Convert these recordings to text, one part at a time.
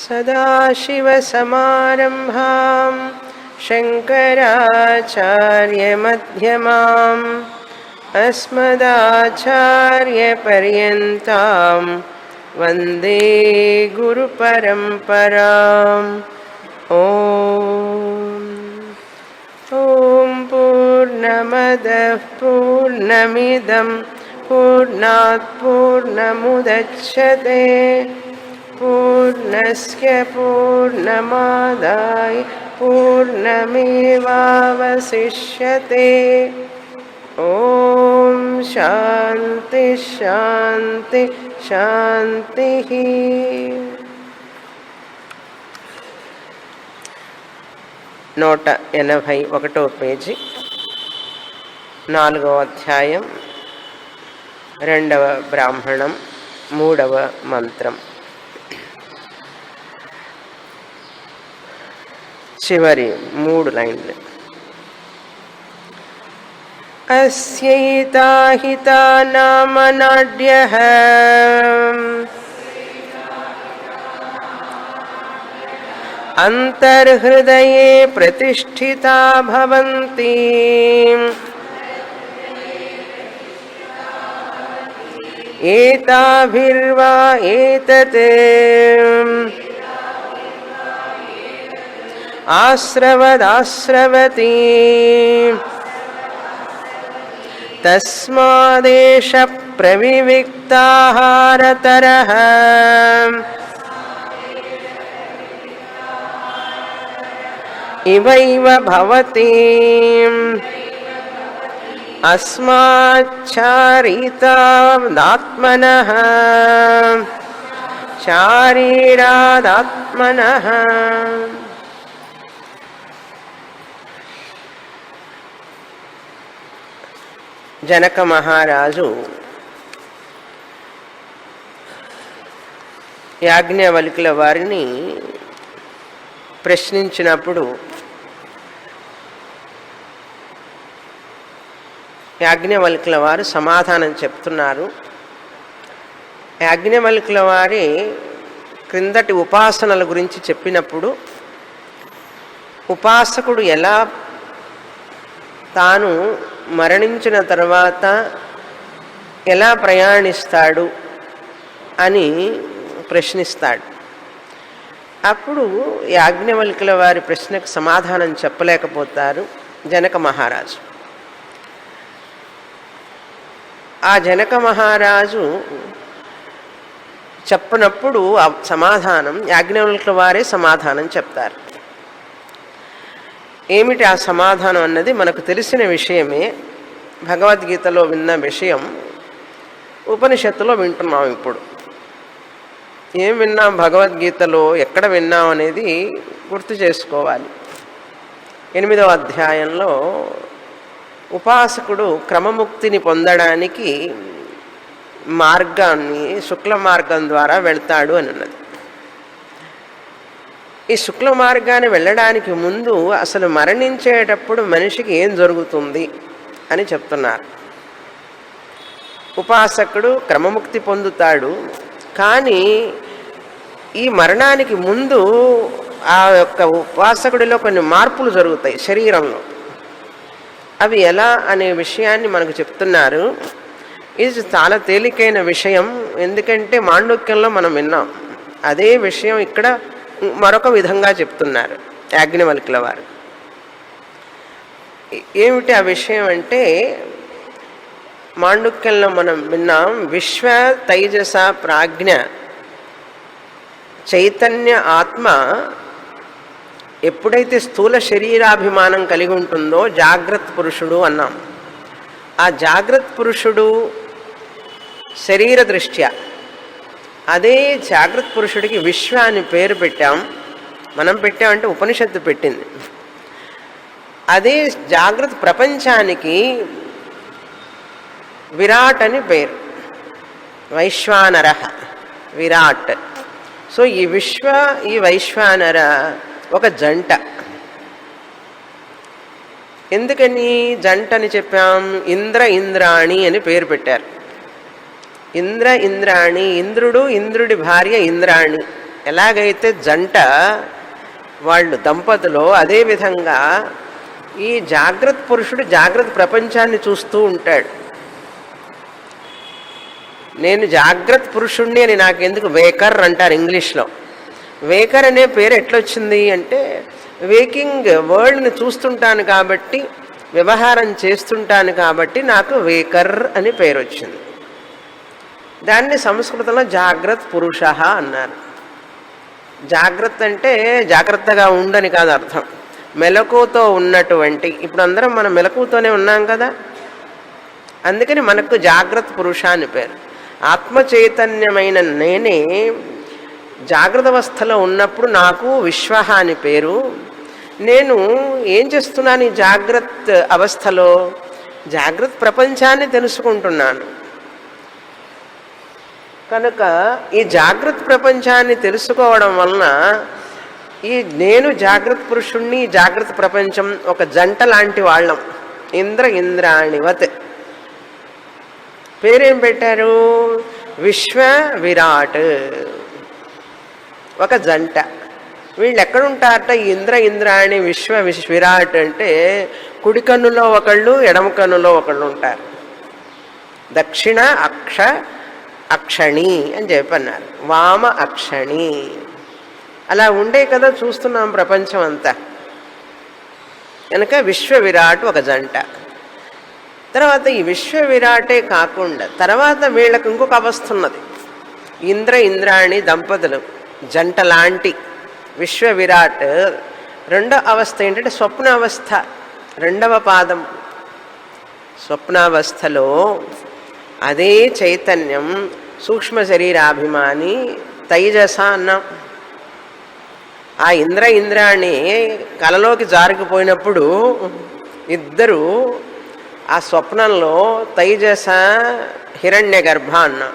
सदाशिवसमारम्भां शङ्कराचार्यमध्यमाम् अस्मदाचार्यपर्यन्तां वन्दे गुरुपरम्पराम्। ॐ पूर्णमदः पूर्णमिदं पूर्णात् पूर्णमुदच्यते पूर्णस्य पूर्णमादाय पूर्णमेवावशिष्यते। ॐ शान्ति शान्ति शान्तिः। 181వ పేజీ 4వ అధ్యాయం 2వ బ్రాహ్మణం 3వ మంత్రం చివరి 3 లైన్లు. అస్యైతాహితా నామ నాడ్యః అంతర్హృదయే ప్రతిష్ఠితా భవంతి ఏతాభిర్వా ఏతత్ ఆశ్రవదాశ్రవతి తస్మాదేష ప్రవివిక్తాహారతరః ఇవైవ భవతి అస్మాచ్చారితాదాత్మనః శారీరాదాత్మనః. జనక మహారాజు యాజ్ఞవల్కుల వారిని ప్రశ్నించినప్పుడు యాజ్ఞవల్కుల వారు సమాధానం చెప్తున్నారు. యాజ్ఞవల్కుల వారి క్రిందటి ఉపాసనల గురించి చెప్పినప్పుడు ఉపాసకుడు ఎలా తాను మరణించిన తర్వాత ఎలా ప్రయాణిస్తాడు అని ప్రశ్నిస్తాడు. అప్పుడు యాజ్ఞవల్కుల వారి ప్రశ్నకు సమాధానం చెప్పలేకపోతారు జనక మహారాజు. ఆ జనక మహారాజు చెప్పినప్పుడు ఆ సమాధానం యాజ్ఞవల్కుల వారే సమాధానం చెప్తారు. ఏమిటి ఆ సమాధానం అన్నది మనకు తెలిసిన విషయమే. భగవద్గీతలో విన్న విషయం ఉపనిషత్తులో వింటున్నాం. ఇప్పుడు ఏం విన్నాం భగవద్గీతలో, ఎక్కడ విన్నాం అనేది గుర్తు చేసుకోవాలి. 8వ అధ్యాయంలో ఉపాసకుడు క్రమముక్తిని పొందడానికి మార్గాన్ని శుక్ల మార్గం ద్వారా వెళ్తాడు అని ఉన్నది. ఈ శుక్ల మార్గాన్ని వెళ్ళడానికి ముందు అసలు మరణించేటప్పుడు మనిషికి ఏం జరుగుతుంది అని చెప్తున్నారు. ఉపాసకుడు క్రమముక్తి పొందుతాడు, కానీ ఈ మరణానికి ముందు ఆ యొక్క ఉపాసకుడిలో కొన్ని మార్పులు జరుగుతాయి శరీరంలో. అవి ఎలా అనే విషయాన్ని మనకు చెప్తున్నారు. ఇది చాలా తేలికైన విషయం, ఎందుకంటే మాండుక్యంలో మనం విన్నాం. అదే విషయం ఇక్కడ మరొక విధంగా చెప్తున్నారు యాజ్ఞవల్కుల వారు. ఏమిటి ఆ విషయం అంటే, మాండుక్యంలో మనం విన్నాం, విశ్వ తైజస ప్రాజ్ఞ చైతన్య ఆత్మ ఎప్పుడైతే స్థూల శరీరాభిమానం కలిగి ఉంటుందో జాగ్రత్త పురుషుడు అన్నాం. ఆ జాగ్రత్త పురుషుడు శరీర దృష్ట్యా, అదే జాగ్రత్త పురుషుడికి విశ్వ అని పేరు పెట్టాం. మనం పెట్టామంటే ఉపనిషత్తు పెట్టింది. అదే జాగ్రత్త ప్రపంచానికి విరాట్ అని పేరు, వైశ్వానర విరాట్. సో ఈ విశ్వ ఈ వైశ్వానర ఒక జంట. ఎందుకని జంట అని చెప్పాం? ఇంద్ర ఇంద్రాణి అని పేరు పెట్టారు. ఇంద్ర ఇంద్రాణి, ఇంద్రుడు ఇంద్రుడి భార్య ఇంద్రాణి. ఎలాగైతే జంట వాళ్ళు దంపతులు, అదేవిధంగా ఈ జాగ్రత్త పురుషుడు జాగ్రత్త ప్రపంచాన్ని చూస్తూ ఉంటాడు. నేను జాగ్రత్త పురుషుణ్ణి అని నాకెందుకు వేకర్ అంటారు ఇంగ్లీష్లో. వేకర్ అనే పేరు ఎట్లొచ్చింది అంటే, వేకింగ్ వరల్డ్ని చూస్తుంటాను కాబట్టి, వ్యవహారం చేస్తుంటాను కాబట్టి నాకు వేకర్ అని పేరు వచ్చింది. దాన్ని సంస్కృతంలో జాగ్రత్త పురుష అన్నారు. జాగ్రత్త అంటే జాగ్రత్తగా ఉండని కాదు అర్థం, మెలకువతో ఉన్నటువంటి. ఇప్పుడు అందరం మనం మెలకువతోనే ఉన్నాం కదా, అందుకని మనకు జాగ్రత్త పురుష అని పేరు. ఆత్మ చైతన్యమైన నేనే జాగ్రత్త అవస్థలో ఉన్నప్పుడు నాకు విశ్వ అని పేరు. నేను ఏం చేస్తున్నాను ఈ జాగ్రత్త అవస్థలో? జాగ్రత్త ప్రపంచాన్ని తెలుసుకుంటున్నాను. కనుక ఈ జాగ్రత్త ప్రపంచాన్ని తెలుసుకోవడం వలన ఈ నేను జాగ్రత్త పురుషుణ్ణి, జాగ్రత్త ప్రపంచం ఒక జంట లాంటి వాళ్ళం. ఇంద్రాణివత్ పేరేం పెట్టారు? విశ్వ విరాట్, ఒక జంట. వీళ్ళు ఎక్కడుంటారట? ఇంద్రాణి విరాట్ అంటే కుడి కన్నులో ఒకళ్ళు, ఎడమ కన్నులో ఒకళ్ళు ఉంటారు. దక్షిణ అక్షణి అని చెప్పన్నారు, వామ అక్షణి. అలా ఉండే కదా చూస్తున్నాం ప్రపంచం అంతా. కనుక విశ్వ విరాట్ ఒక జంట. తర్వాత ఈ విశ్వ విరాటే కాకుండా తర్వాత వీళ్ళకు ఇంకొక అవస్థ ఉన్నది. ఇంద్రాణి దంపతులు జంట లాంటి విశ్వ విరాట్ రెండో అవస్థ ఏంటంటే స్వప్న అవస్థ, రెండవ పాదం. స్వప్నావస్థలో అదే చైతన్యం సూక్ష్మ శరీరాభిమాని తైజస అన్నాం. ఆ ఇంద్రాణి కలలోకి జారుకుపోయినప్పుడు ఇద్దరు ఆ స్వప్నంలో తైజస హిరణ్య గర్భ అన్నాం.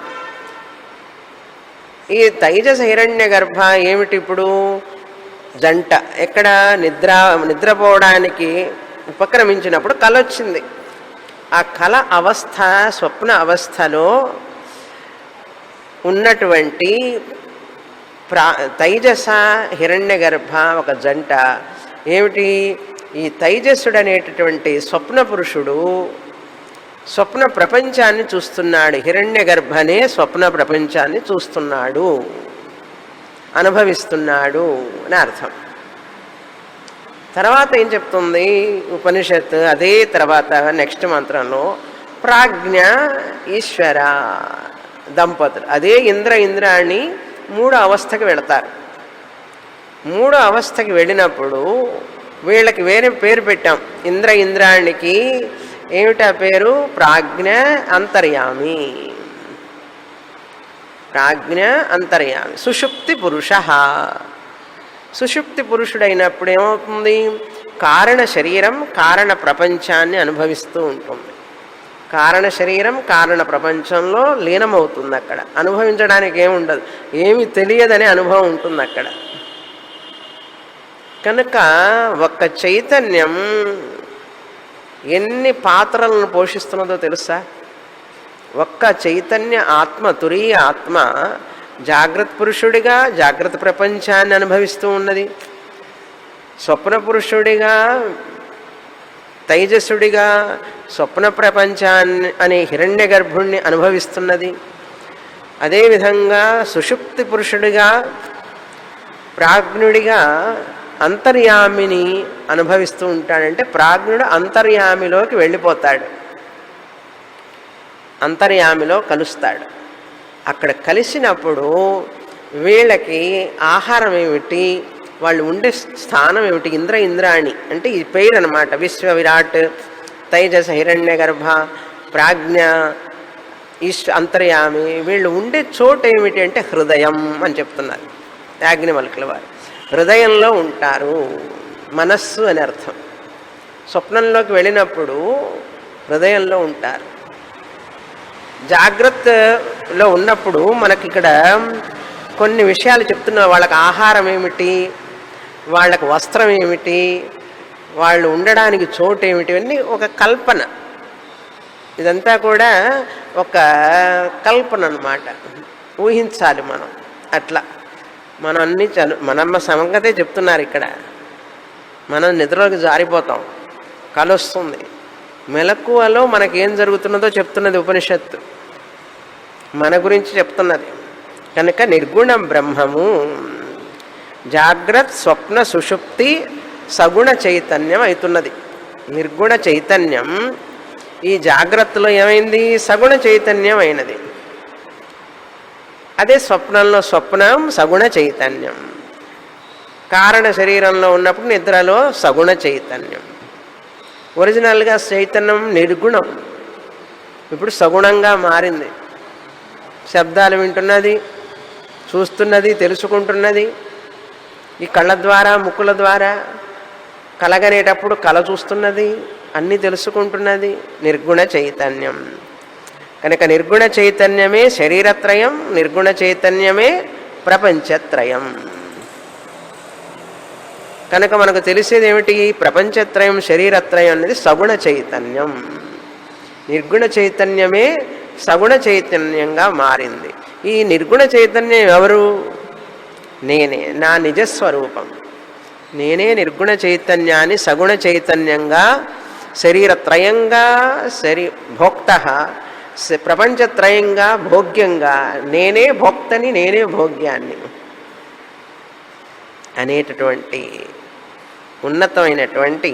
ఈ తైజస హిరణ్య గర్భ ఏమిటి? ఇప్పుడు జంట ఎక్కడ నిద్రపోవడానికి ఉపక్రమించినప్పుడు కల వచ్చింది. ఆ కల అవస్థ, స్వప్న అవస్థలో ఉన్నటువంటి తైజస హిరణ్య గర్భ ఒక జంట. ఏమిటి? ఈ తైజస్సుడు అనేటటువంటి స్వప్న పురుషుడు స్వప్న ప్రపంచాన్ని చూస్తున్నాడు. హిరణ్య గర్భనే స్వప్న ప్రపంచాన్ని చూస్తున్నాడు, అనుభవిస్తున్నాడు అని అర్థం. తర్వాత ఏం చెప్తుంది ఉపనిషత్తు? అదే తర్వాత నెక్స్ట్ మంత్రంలో ప్రాజ్ఞ ఈశ్వర దంపతులు అదే ఇంద్రాణి మూడో అవస్థకి వెళతారు. మూడో అవస్థకి వెళ్ళినప్పుడు వీళ్ళకి వేరే పేరు పెట్టాం. ఇంద్రాణికి ఏమిటా పేరు? ప్రాజ్ఞ అంతర్యామి. ప్రాజ్ఞ అంతర్యామి సుషుప్తి పురుష. సుషుప్తి పురుషుడైనప్పుడు ఏమవుతుంది? కారణ శరీరం కారణ ప్రపంచాన్ని అనుభవిస్తూ ఉంటుంది. కారణ శరీరం కారణ ప్రపంచంలో లీనమవుతుంది. అక్కడ అనుభవించడానికి ఏముండదు, ఏమి తెలియదనే అనుభవం ఉంటుంది అక్కడ. కనుక ఒక్క చైతన్యం ఎన్ని పాత్రలను పోషిస్తున్నదో తెలుసా? ఒక్క చైతన్య ఆత్మ, తురీయ ఆత్మ జాగ్రత్త పురుషుడిగా జాగ్రత్త ప్రపంచాన్ని అనుభవిస్తూ ఉన్నది, స్వప్న పురుషుడిగా తైజసుడిగా స్వప్న ప్రపంచాన్ని అనే హిరణ్య గర్భుణ్ణి అనుభవిస్తున్నది. అదేవిధంగా సుషుప్తి పురుషుడిగా ప్రాజ్ఞుడిగా అంతర్యామిని అనుభవిస్తూ ఉంటాడంటే ప్రాజ్ఞుడు అంతర్యామిలోకి వెళ్ళిపోతాడు, అంతర్యామిలో కలుస్తాడు. అక్కడ కలిసినప్పుడు వీళ్ళకి ఆహారం ఏమిటి, వాళ్ళు ఉండే స్థానం ఏమిటి? ఇంద్రాణి అంటే ఈ పేరు అనమాట. విశ్వ విరాట్, తైజస హిరణ్య గర్భ, ప్రాజ్ఞ, అంతర్యామి. వీళ్ళు ఉండే చోటు ఏమిటి అంటే హృదయం అని చెప్తున్నారు యాజ్ఞవల్కుల వారు. హృదయంలో ఉంటారు, మనస్సు అని అర్థం. స్వప్నంలోకి వెళ్ళినప్పుడు హృదయంలో ఉంటారు. జాగ్రత్తలో ఉన్నప్పుడు మనకి ఇక్కడ కొన్ని విషయాలు చెప్తున్నారు. వాళ్ళకి ఆహారం ఏమిటి, వాళ్ళకి వస్త్రం ఏమిటి, వాళ్ళు ఉండడానికి చోటు ఏమిటి, అన్నీ ఒక కల్పన. ఇదంతా కూడా ఒక కల్పన అన్నమాట, ఊహించాలి మనం. అట్లా మనం అన్ని మనమ్మ సంగతే చెప్తున్నారు ఇక్కడ. మనం నిద్రలోకి జారిపోతాం, కల వస్తుంది. మెలకువలో మనకేం జరుగుతున్నదో చెప్తున్నది ఉపనిషత్తు, మన గురించి చెప్తున్నది. కనుక నిర్గుణ బ్రహ్మము జాగ్రత్త స్వప్న సుషుప్తి సగుణ చైతన్యం అవుతున్నది. నిర్గుణ చైతన్యం ఈ జాగ్రత్తలో ఏమైంది? సగుణ చైతన్యం అయినది. అదే స్వప్నంలో స్వప్నం సగుణ చైతన్యం. కారణ శరీరంలో ఉన్నప్పుడు నిద్రలో సగుణ చైతన్యం. ఒరిజినల్గా చైతన్యం నిర్గుణం, ఇప్పుడు సగుణంగా మారింది. శబ్దాలు వింటున్నది, చూస్తున్నది, తెలుసుకుంటున్నది. ఈ కళ్ళ ద్వారా ముక్కుల ద్వారా కలగనేటప్పుడు కల చూస్తున్నది, అన్నీ తెలుసుకుంటున్నది. నిర్గుణ చైతన్యం. కనుక నిర్గుణ చైతన్యమే శరీరత్రయం, నిర్గుణ చైతన్యమే ప్రపంచత్రయం. కనుక మనకు తెలిసేది ఏమిటి? ప్రపంచత్రయం శరీరత్రయం అనేది సగుణ చైతన్యం. నిర్గుణ చైతన్యమే సగుణ చైతన్యంగా మారింది. ఈ నిర్గుణ చైతన్యం ఎవరు? నేనే, నా నిజస్వరూపం. నేనే నిర్గుణ చైతన్యాన్ని సగుణ చైతన్యంగా శరీరత్రయంగా భోక్త, ప్రపంచత్రయంగా భోగ్యంగా, నేనే భోక్తని నేనే భోగ్యాన్ని అనేటటువంటి ఉన్నతమైనటువంటి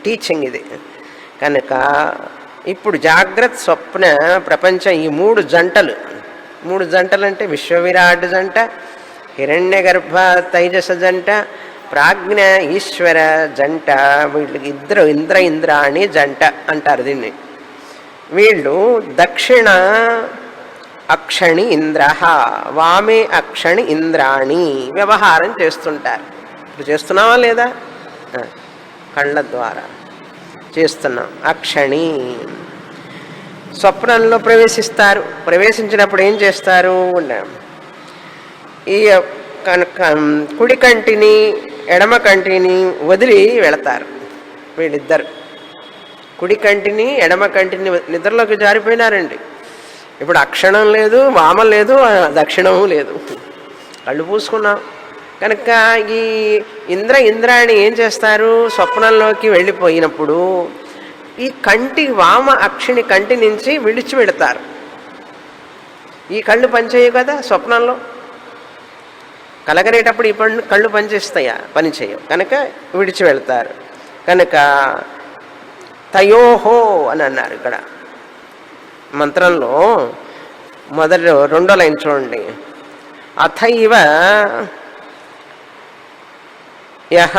టీచింగ్ ఇది. కనుక ఇప్పుడు జాగ్రత్త స్వప్న ప్రపంచం ఈ మూడు జంటలు అంటే విశ్వవిరాట్ జంట, హిరణ్య గర్భ తైజస జంట, ప్రాజ్ఞ ఈశ్వర జంట. వీళ్ళకి ఇద్దరు ఇంద్రాణి జంట అంటారు దీన్ని. వీళ్ళు దక్షిణ అక్షణి ఇంద్ర, వామే అక్షణి ఇంద్రాణి వ్యవహారం చేస్తుంటారు. ఇప్పుడు చేస్తున్నావా లేదా? కళ్ళ ద్వారా చేస్తున్నాం. అక్షణి స్వప్నంలో ప్రవేశిస్తారు. ప్రవేశించినప్పుడు ఏం చేస్తారు? ఈ కుడి కంటిని ఎడమ కంటిని వదిలి వెళతారు. వీళ్ళిద్దరు కుడి కంటిని ఎడమ కంటిని నిద్రలోకి జారిపోయినారండి. ఇప్పుడు అక్షణం లేదు, వామం లేదు, దక్షిణము లేదు, కళ్ళు పూసుకున్నాం. కనుక ఈ ఇంద్రాణి ఏం చేస్తారు? స్వప్నంలోకి వెళ్ళిపోయినప్పుడు ఈ కంటి వామ అక్షిని కంటి నుంచి విడిచి పెడతారు. ఈ కళ్ళు పనిచేయవు కదా స్వప్నంలో. కలగనేటప్పుడు ఈ కళ్ళు పనిచేస్తాయా? పనిచేయవు. కనుక విడిచి వెళ్తారు. కనుక తయోహో అని అన్నారు ఇక్కడ మంత్రంలో. మొదటి రెండో లైన్ చూడండి. అథైవ యహ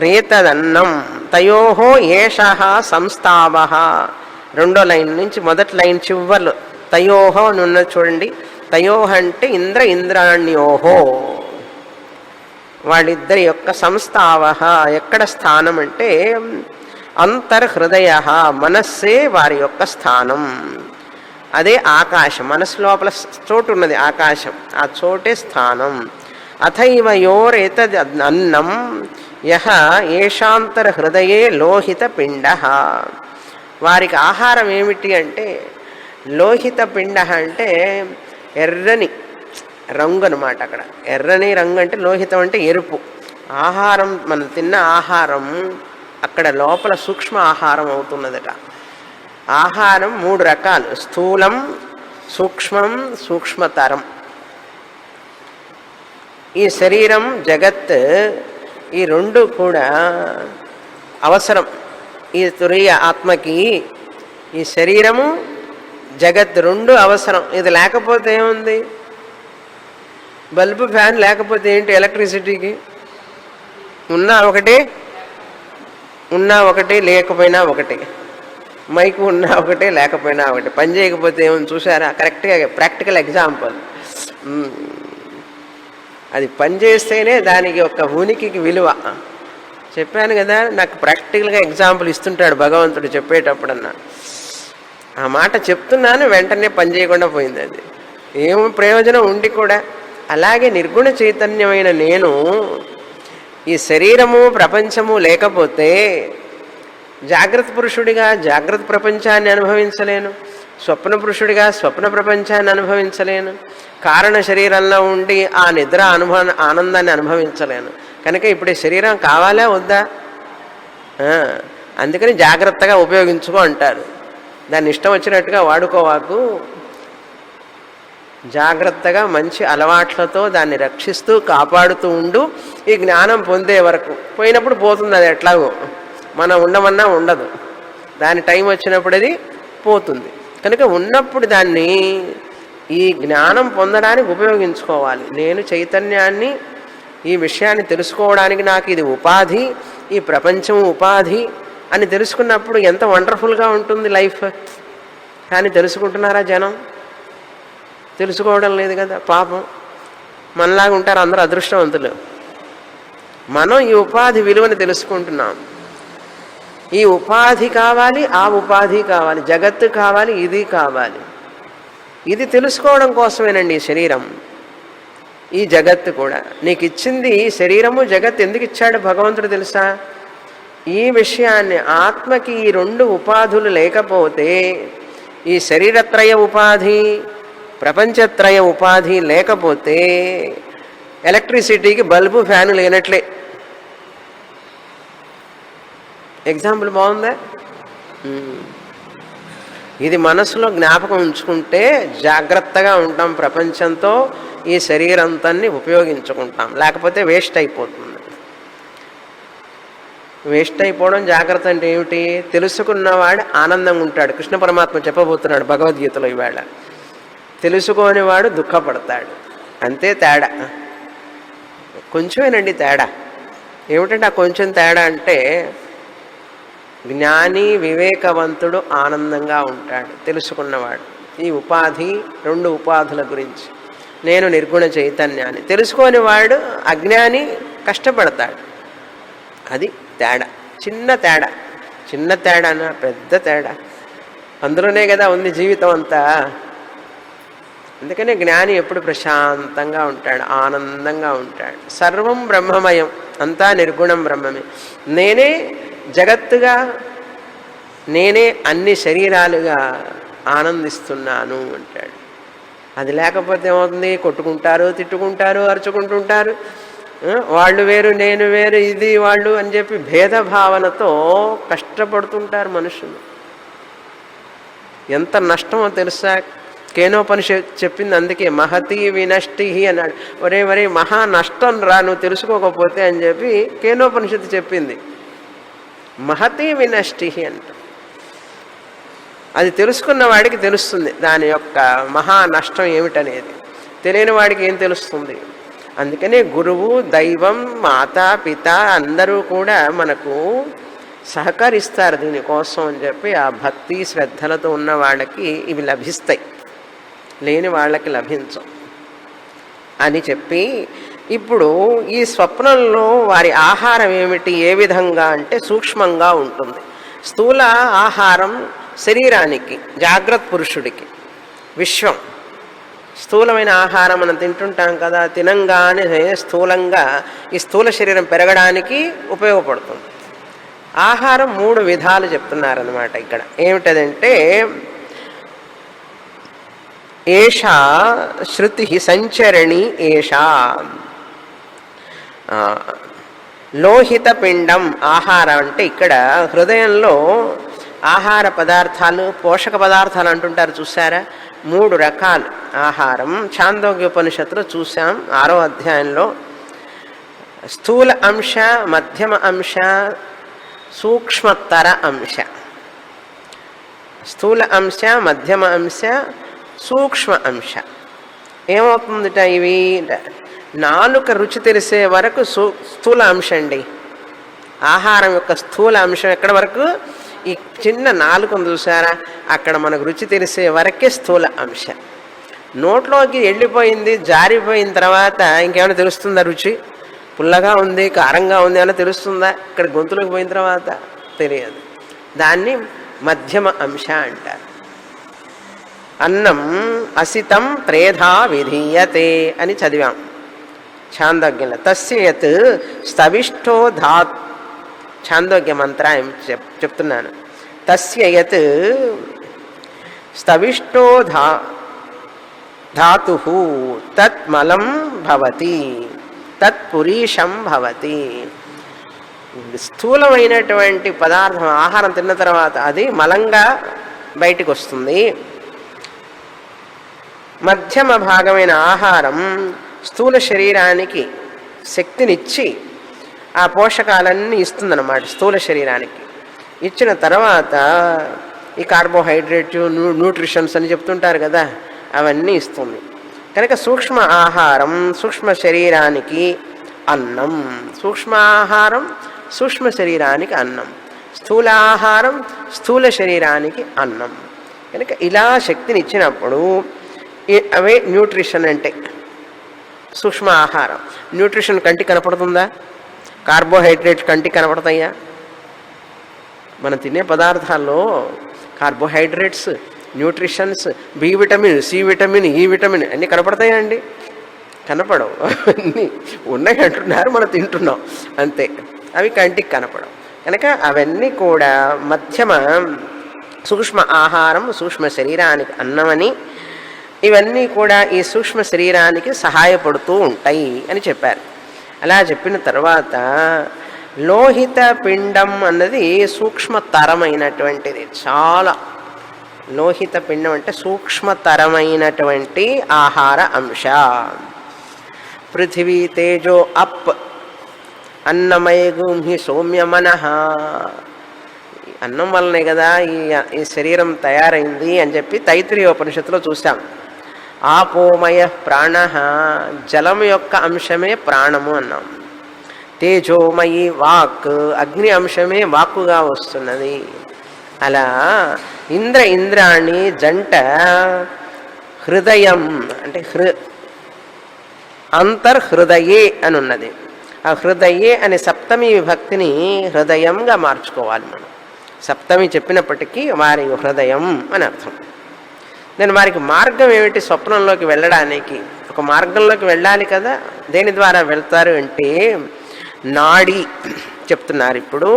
రేతదన్నం తయోహో ఏషః సంస్థావః. రెండో లైన్ నుంచి మొదటి లైన్ చివర్లు తయోహో అని ఉన్నది చూడండి. తయోహ అంటే ఇంద్రాణ్యోహో, వాళ్ళిద్దరి యొక్క సంస్థావః. ఎక్కడ స్థానం అంటే అంతర్హృదయ, మనస్సే వారి యొక్క స్థానం. అదే ఆకాశం. మనస్సు లోపల చోటు ఉన్నది ఆకాశం, ఆ చోటే స్థానం. అథైవ యోరేతద్ అన్నం యహ ఏషాంతర్హృదయే లోహిత పిండ. వారికి ఆహారం ఏమిటి అంటే లోహిత పిండ అంటే ఎర్రని రంగు అనమాట. అక్కడ ఎర్రని రంగు అంటే లోహితం అంటే ఎరుపు. ఆహారం మనం తిన్న ఆహారం అక్కడ లోపల సూక్ష్మ ఆహారం అవుతున్నదట. ఆహారం మూడు రకాలు: స్థూలం, సూక్ష్మం, సూక్ష్మతరం. ఈ శరీరం జగత్ ఈ రెండు కూడా అవసరం. ఈ తురీయ ఆత్మకి ఈ శరీరము జగత్ రెండు అవసరం. ఇది లేకపోతే ఏముంది? బల్బు ఫ్యాన్ లేకపోతే ఏంటి? ఎలక్ట్రిసిటీకి ఉన్నా ఒకటే లేకపోయినా ఒకటే. మైకు ఉన్నా ఒకటే లేకపోయినా ఒకటే. పని చేయకపోతే ఏముంది? చూసారా? కరెక్ట్గా ప్రాక్టికల్ ఎగ్జాంపుల్. అది పనిచేస్తేనే దానికి ఒక ఉనికికి విలువ. చెప్పాను కదా, నాకు ప్రాక్టికల్గా ఎగ్జాంపుల్ ఇస్తుంటాడు భగవంతుడు చెప్పేటప్పుడన్నా. ఆ మాట చెప్తున్నాను, వెంటనే పని చేయకుండా పోయింది. అది ఏం ప్రయోజనం ఉండి కూడా. అలాగే నిర్గుణ చైతన్యమైన నేను ఈ శరీరము ప్రపంచము లేకపోతే జాగ్రత్త పురుషుడిగా జాగ్రత్త ప్రపంచాన్ని అనుభవించలేను. స్వప్న పురుషుడిగా స్వప్న ప్రపంచాన్ని అనుభవించలేను, కారణ శరీరంలో ఉండి ఆ నిద్ర ఆనందాన్ని అనుభవించలేను. కనుక ఇప్పుడు ఈ శరీరం కావాలా వద్దా? అందుకని జాగ్రత్తగా ఉపయోగించుకో అంటారు. దాన్ని ఇష్టం వచ్చినట్టుగా వాడుకోవాకు, జాగ్రత్తగా మంచి అలవాట్లతో దాన్ని రక్షిస్తూ కాపాడుతూ ఉండు. ఈ జ్ఞానం పొందే వరకు, పోయినప్పుడు పోతుంది అది, ఎట్లాగో మనం ఉండమన్నా ఉండదు, దాని టైం వచ్చినప్పుడు అది పోతుంది. కనుక ఉన్నప్పుడు దాన్ని ఈ జ్ఞానం పొందడానికి ఉపయోగించుకోవాలి. నేను చైతన్యాన్ని, ఈ విషయాన్ని తెలుసుకోవడానికి నాకు ఇది ఉపాధి, ఈ ప్రపంచం ఉపాధి అని తెలుసుకున్నప్పుడు ఎంత వండర్ఫుల్గా ఉంటుంది లైఫ్. కానీ తెలుసుకుంటున్నారా జనం? తెలుసుకోవడం లేదు కదా. పాపం మనలాగా ఉంటారు అందరూ అదృష్టవంతులు. మనం ఈ ఉపాధి విలువని తెలుసుకుంటున్నాం. ఈ ఉపాధి కావాలి, ఆ ఉపాధి కావాలి, జగత్తు కావాలి, ఇది కావాలి. ఇది తెలుసుకోవడం కోసమేనండి ఈ శరీరం, ఈ జగత్తు కూడా. నీకు ఇచ్చింది శరీరము జగత్తు ఎందుకు ఇచ్చాడు భగవంతుడు తెలుసా? ఈ విషయాన్ని, ఆత్మకి ఈ రెండు ఉపాధులు లేకపోతే, ఈ శరీరత్రయ ఉపాధి ప్రపంచత్రయ ఉపాధి లేకపోతే ఎలక్ట్రిసిటీకి బల్బు ఫ్యాను లేనట్లే. ఎగ్జాంపుల్ బాగుందా? ఇది మనసులో జ్ఞాపకం ఉంచుకుంటే జాగ్రత్తగా ఉంటాం, ప్రపంచంతో ఈ శరీరంతాన్ని ఉపయోగించుకుంటాం. లేకపోతే వేస్ట్ అయిపోతుంది. వేస్ట్ అయిపోవడం జాగ్రత్త అంటే ఏమిటి? తెలుసుకున్నవాడు ఆనందంగా ఉంటాడు. కృష్ణ పరమాత్మ చెప్పబోతున్నాడు భగవద్గీతలో ఇవాళ. తెలుసుకోనివాడు దుఃఖపడతాడు. అంతే తేడా, కొంచెమేనండి తేడా. ఏమిటంటే ఆ కొంచెం తేడా అంటే, జ్ఞాని వివేకవంతుడు ఆనందంగా ఉంటాడు తెలుసుకున్నవాడు. ఈ ఉపాధి, రెండు ఉపాధుల గురించి, నేను నిర్గుణ చైతన్యాన్ని తెలుసుకోనివాడు అజ్ఞాని కష్టపడతాడు. అది తేడా, చిన్న తేడా. చిన్న తేడానా పెద్ద తేడా, అందులోనే కదా ఉంది జీవితం అంతా. అందుకనే జ్ఞాని ఎప్పుడు ప్రశాంతంగా ఉంటాడు, ఆనందంగా ఉంటాడు. సర్వం బ్రహ్మమయం, అంతా నిర్గుణం బ్రహ్మమే. నేనే జగత్తుగా, నేనే అన్ని శరీరాలుగా ఆనందిస్తున్నాను అంటాడు. అది లేకపోతే ఏమవుతుంది? కొట్టుకుంటారు, తిట్టుకుంటారు, అరుచుకుంటుంటారు. వాళ్ళు వేరు, నేను వేరు, ఇది వాళ్ళు అని చెప్పి భేదభావనతో కష్టపడుతుంటారు మనుషులు. ఎంత నష్టమో తెలుసా? కేనోపనిషత్ చెప్పింది అందుకే, మహతి వినష్టి అన్నాడు. ఒరే వరే మహా నష్టం రా నువ్వు తెలుసుకోకపోతే అని చెప్పి కేనోపనిషత్తు చెప్పింది. మహతి వినష్టి అంట. అది తెలుసుకున్న వాడికి తెలుస్తుంది దాని యొక్క మహా నష్టం ఏమిటనేది. తెలియని వాడికి ఏం తెలుస్తుంది? అందుకనే గురువు, దైవం, మాత, పిత అందరూ కూడా మనకు సహకరిస్తారు దీనికోసం అని చెప్పి. ఆ భక్తి శ్రద్ధలతో ఉన్న వాళ్ళకి ఇవి లభిస్తాయి, లేని వాళ్ళకి లభించవు అని చెప్పి, ఇప్పుడు ఈ స్వప్నంలో వారి ఆహారం ఏమిటి, ఏ విధంగా అంటే సూక్ష్మంగా ఉంటుంది. స్థూల ఆహారం శరీరానికి, జాగ్రత్త పురుషుడికి విశ్వం. స్థూలమైన ఆహారం మనం తింటుంటాం కదా, తినంగానే స్థూలంగా ఈ స్థూల శరీరం పెరగడానికి ఉపయోగపడుతుంది. ఆహారం మూడు విధాలు చెప్తున్నారన్నమాట ఇక్కడ. ఏమిటదంటే, ఏషా శృతి సంచరణి, ఏషా లోహిత పిండం. ఆహారం అంటే ఇక్కడ హృదయంలో ఆహార పదార్థాలు, పోషక పదార్థాలు అంటుంటారు చూసారా, మూడు రకాలు ఆహారం. ఛాందోగ్యోపనిషత్తులో చూసాం 6వ అధ్యాయంలో. స్థూల అంశ, మధ్యమ అంశ, సూక్ష్మతర అంశ. స్థూల అంశ, మధ్యమ అంశ, సూక్ష్మ అంశ. ఏమవుతుందిట ఇవి? నాలుక రుచి తెలిసే వరకు స్థూల అంశ అండి. ఆహారం యొక్క స్థూల అంశం ఎక్కడ వరకు? ఈ చిన్న నాలుకను చూసారా, అక్కడ మనకు రుచి తెలిసే వరకే స్థూల అంశ. నోట్లోకి వెళ్ళిపోయింది, జారిపోయిన తర్వాత ఇంకేమైనా తెలుస్తుందా? రుచి పుల్లగా ఉంది, కారంగా ఉంది ఏమైనా తెలుస్తుందా? ఇక్కడ గొంతులోకి పోయిన తర్వాత తెలియదు. దాన్ని మధ్యమ అంశ అంటారు. అన్నం అసితం త్రేధా విధీయతే అని చదివాం ఛాందోగ్యంలో. తస్య యత్ స్తవిష్ఠో ధాత్, ఛాందోగ్య మంత్రాయం చెప్తున్నాను. తస్య యత్ స్తవిష్టో ధాతు తత్మలం భవతి తత్పురీషం భవతి. స్థూలమైనటువంటి పదార్థం ఆహారం తిన్న తర్వాత అది మలంగా బయటికి వస్తుంది. మధ్యమ భాగమైన ఆహారం స్థూల శరీరానికి శక్తినిచ్చి ఆ పోషకాలన్నీ ఇస్తుందన్నమాట. స్థూల శరీరానికి ఇచ్చిన తర్వాత ఈ కార్బోహైడ్రేట్ న్యూట్రిషన్స్ అని చెప్తుంటారు కదా, అవన్నీ ఇస్తుంది. కనుక సూక్ష్మ ఆహారం సూక్ష్మ శరీరానికి అన్నం, సూక్ష్మ ఆహారం సూక్ష్మ శరీరానికి అన్నం, స్థూల ఆహారం స్థూల శరీరానికి అన్నం. కనుక ఇలా శక్తిని ఇచ్చినప్పుడు అవే న్యూట్రిషన్ అంటే సూక్ష్మ ఆహారం. న్యూట్రిషన్ కంటికి కనపడుతుందా? కార్బోహైడ్రేట్ కంటికి కనపడతాయా? మనం తినే పదార్థాల్లో carbohydrates, nutritions, B vitamin, C vitamin, E vitamin అన్నీ కనపడతాయా అండి? కనపడవు. అన్నీ ఉన్నాయి అంటున్నారు, మనం తింటున్నాం అంతే. అవి కంటికి కనపడవు. కనుక అవన్నీ కూడా మధ్యమ సూక్ష్మ ఆహారం సూక్ష్మ శరీరానికి అన్నమని, ఇవన్నీ కూడా ఈ సూక్ష్మ శరీరానికి సహాయపడుతూ ఉంటాయి అని చెప్పారు. అలా చెప్పిన తర్వాత లోహిత పిండం అన్నది సూక్ష్మతరమైనటువంటిది. చాలా లోహిత పిండం అంటే సూక్ష్మతరమైనటువంటి ఆహార అంశ. పృథివీ తేజో అప్ అన్నమయ గూంహి సౌమ్య మనః. అన్నం వల్లనే కదా ఈ శరీరం తయారైంది అని చెప్పి తైత్రీయ ఉపనిషత్తులో చూసాం. ఆపోమయ ప్రాణ, జలం యొక్క అంశమే ప్రాణము అన్నాం. తేజోమయి వాక్, అగ్ని అంశమే వాక్కుగా వస్తున్నది. అలా ఇంద్రాణి జంట హృదయం అంటే అంతర్హృదయే అని ఉన్నది. ఆ హృదయే అనే సప్తమి విభక్తిని హృదయంగా మార్చుకోవాలి మనం. సప్తమి చెప్పినప్పటికీ వారి హృదయం అని అర్థం. నేను వారికి మార్గం ఏమిటి? స్వప్నంలోకి వెళ్ళడానికి ఒక మార్గంలోకి వెళ్ళాలి కదా. దేని ద్వారా వెళ్తారు అంటే నాడి చెప్తున్నారు ఇప్పుడు.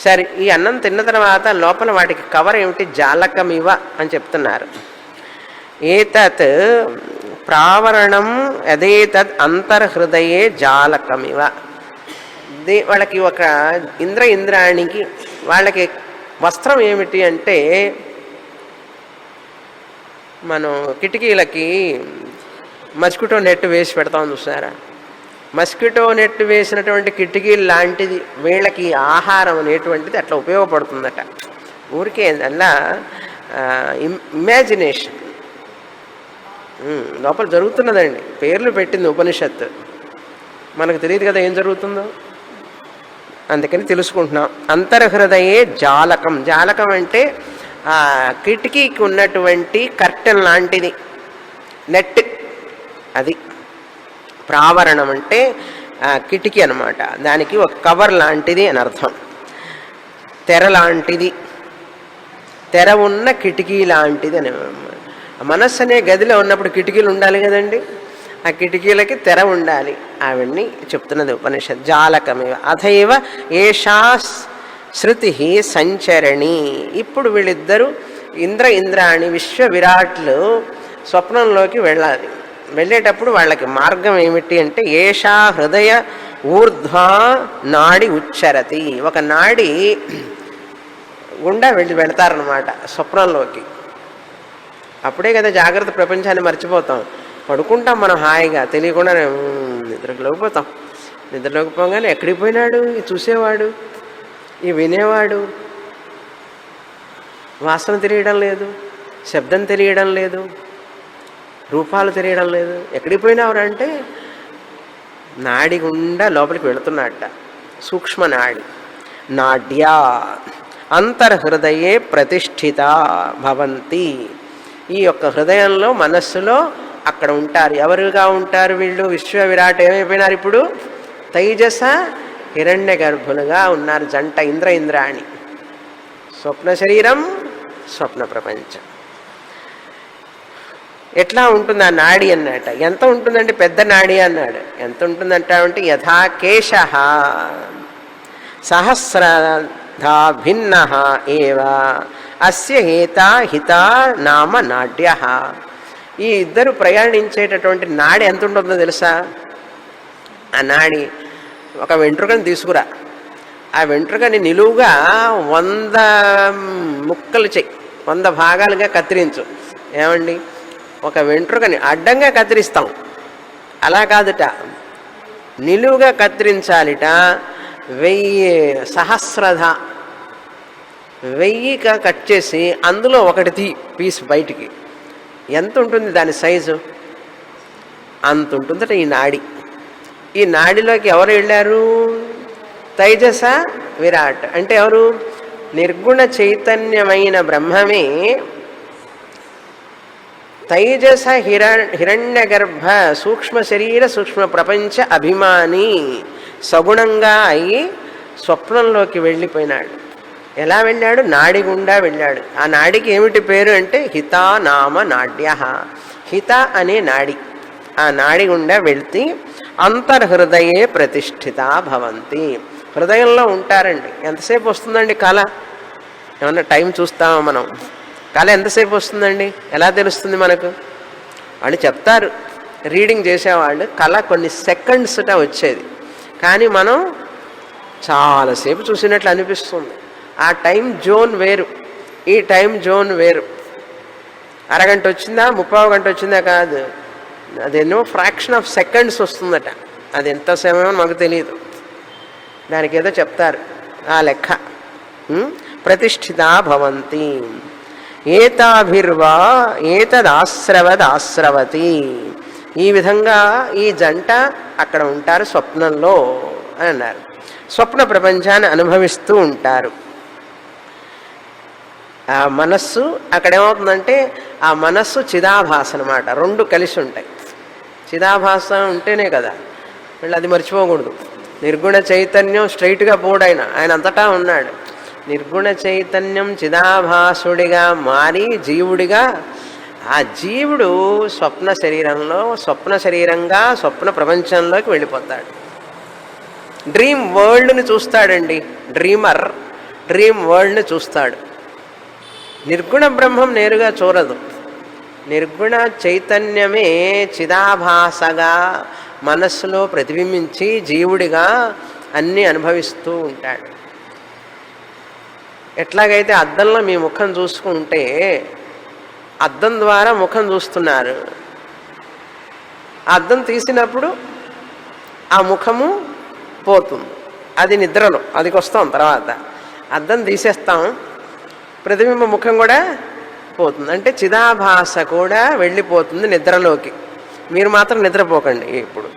సరే, ఈ అన్నం తిన్న తర్వాత లోపల వాటికి కవర్ ఏమిటి? జాలకమివ అని చెప్తున్నారు. ఏతత్ ప్రావరణం యదేతత్ అంతర్హృదయే జాలకమివ. వాళ్ళకి ఒక ఇంద్రానికి వాళ్ళకి వస్త్రం ఏమిటి అంటే, మనం కిటికీలకి మస్కిటో నెట్ వేసి పెడతాం చూసారా? మస్కిటో నెట్ వేసినటువంటి కిటికీలు లాంటిది వీళ్ళకి ఆహారం అనేటువంటిది అట్లా ఉపయోగపడుతుందట. ఊరికే అలా ఇమాజినేషన్ లోపల జరుగుతున్నదండి. పేర్లు పెట్టింది ఉపనిషత్తు, మనకు తెలియదు కదా ఏం జరుగుతుందో, అందుకని తెలుసుకుంటున్నాం. అంతర్హృదయే జాలకం. జాలకం అంటే ఆ కిటికీకి ఉన్నటువంటి కర్టెన్ లాంటిది, నెట్. అది ప్రావరణం అంటే కిటికీ అనమాట. దానికి ఒక కవర్ లాంటిది అని అర్థం. తెర లాంటిది, తెర ఉన్న కిటికీ లాంటిది అని. మనస్సు అనే గదిలో ఉన్నప్పుడు కిటికీలు ఉండాలి కదండి, ఆ కిటికీలకి తెర ఉండాలి. అవన్నీ చెప్తున్నది ఉపనిషత్. జాలకమేవ అథైవ ఏషా శృతి సంచరణి. ఇప్పుడు వీళ్ళిద్దరూ ఇంద్రాణి విశ్వ విరాట్లు స్వప్నంలోకి వెళ్ళాలి. వెళ్ళేటప్పుడు వాళ్ళకి మార్గం ఏమిటి అంటే ఏషా హృదయ ఊర్ధ్వా నాడి ఉచ్చరతి. ఒక నాడి గుండా వెళ్తారనమాట స్వప్నంలోకి. అప్పుడే కదా జాగ్రత్త ప్రపంచాన్ని మర్చిపోతాం. పడుకుంటాం మనం హాయిగా, తెలియకుండా నిద్రలోకి పోతాం. నిద్రలోకి పోగానే ఎక్కడికి పోయినాడు ఈ చూసేవాడు, ఈ వినేవాడు? వాసన తెలియడం లేదు, శబ్దం తెలియడం లేదు, రూపాలు తెలియడం లేదు. ఎక్కడికి పోయినావురంటే నాడి గుండా లోపలికి వెళుతున్నట్ట. సూక్ష్మ నాడి. నాడ్యా అంతర్హృదయే ప్రతిష్ఠిత భవంతి. ఈ యొక్క హృదయంలో మనస్సులో అక్కడ ఉంటారు. ఎవరుగా ఉంటారు వీళ్ళు? విశ్వ విరాట్ ఏమైపోయినారు ఇప్పుడు? తైజస హిరణ్య గర్భులుగా ఉన్నారు జంట ఇంద్రాణి. స్వప్న శరీరం, స్వప్న ప్రపంచం. ఎట్లా ఉంటుంది ఆ నాడి అన్నట? ఎంత ఉంటుందంటే పెద్ద నాడి అన్నాడు. ఎంత ఉంటుందంటే యథా కేశ సహస్రధా భిన్న ఏవ అస్య హేత హిత నామ నాడ్య. ఈ ఇద్దరు ప్రయాణించేటటువంటి నాడి ఎంత ఉంటుందో తెలుసా? ఆ నాడి ఒక వెంట్రుకని తీసుకురా, ఆ వెంట్రుకని నిలువుగా 100 ముక్కలు చెయ్యి, 100 భాగాలుగా కత్తిరించు. ఏమండి, ఒక వెంట్రుకని అడ్డంగా కత్తిరిస్తాం, అలా కాదుట, నిలువుగా కత్తిరించాలిట. 1000 సహస్రధ 1000గా కట్ చేసి అందులో ఒకటి పీస్ బయటికి. ఎంత ఉంటుంది దాని సైజు? అంత ఉంటుందట ఈ నాడి. ఈ నాడిలోకి ఎవరు వెళ్ళారు? తైజస విరాట్. అంటే ఎవరు? నిర్గుణ చైతన్యమైన బ్రహ్మమే తైజస హిరణ్య గర్భ సూక్ష్మ శరీర సూక్ష్మ ప్రపంచ అభిమాని సగుణంగా అయి స్వప్నంలోకి వెళ్ళిపోయినాడు. ఎలా వెళ్ళాడు? నాడి గుండా వెళ్ళాడు. ఆ నాడికి ఏమిటి పేరు అంటే హిత నామ నాడ్య. హిత అనే నాడి. ఆ నాడి గుండా వెళ్తే అంతర్హృదయే ప్రతిష్ఠిత భవంతి. హృదయంలో ఉంటారండి. ఎంతసేపు వస్తుందండి కళ? ఏమన్నా టైం చూస్తామా మనం? కళ ఎంతసేపు వస్తుందండి? ఎలా తెలుస్తుంది మనకు? అని చెప్తారు రీడింగ్ చేసేవాళ్ళు, కళ కొన్ని సెకండ్స్ట వచ్చేది, కానీ మనం చాలాసేపు చూసినట్లు అనిపిస్తుంది. ఆ టైం జోన్ వేరు, ఈ టైం జోన్ వేరు. అరగంట వచ్చిందా, 30 గంట వచ్చిందా కాదు, అదేనో ఫ్రాక్షన్ ఆఫ్ సెకండ్స్ వస్తుందట. అది ఎంత సమయం మాకు తెలియదు, దానికి ఏదో చెప్తారు ఆ లెక్క. ప్రతిష్ఠిత భవంతి ఏతాభిర్వా ఏతదాశ్రవదాశ్రవతి. ఈ విధంగా ఈ జంట అక్కడ ఉంటారు స్వప్నంలో అని అన్నారు. స్వప్న ప్రపంచాన్ని అనుభవిస్తూ ఉంటారు. ఆ మనస్సు అక్కడేమవుతుందంటే ఆ మనస్సు చిదాభాస అనమాట. 2 కలిసి ఉంటాయి. చిదాభాస ఉంటేనే కదా, వీళ్ళు అది మర్చిపోకూడదు. నిర్గుణ చైతన్యం స్ట్రైట్గా పోడాయన, ఆయన అంతటా ఉన్నాడు. నిర్గుణ చైతన్యం చిదాభాసుడిగా మారి జీవుడిగా, ఆ జీవుడు స్వప్న శరీరంలో స్వప్న శరీరంగా స్వప్న ప్రపంచంలోకి వెళ్ళిపోతాడు. డ్రీమ్ వరల్డ్ని చూస్తాడండి. డ్రీమర్ డ్రీమ్ వరల్డ్ని చూస్తాడు. నిర్గుణ బ్రహ్మం నేరుగా చూడదు. నిర్గుణ చైతన్యమే చిదాభాసగా మనస్సులో ప్రతిబింబించి జీవుడిగా అన్నీ అనుభవిస్తూ ఉంటాడు. ఎట్లాగైతే అద్దంలో మీ ముఖం చూసుకుంటే అద్దం ద్వారా ముఖం చూస్తున్నారు, అద్దం తీసినప్పుడు ఆ ముఖము పోతుంది. అది నిద్రలో, అదికి వస్తాం తర్వాత. అద్దం తీసేస్తాం, ప్రతిబింబ ముఖం కూడా పోతుంది. అంటే చిదాభాస కూడా వెళ్ళిపోతుంది నిద్రలోకి. మీరు మాత్రం నిద్రపోకండి. ఇప్పుడు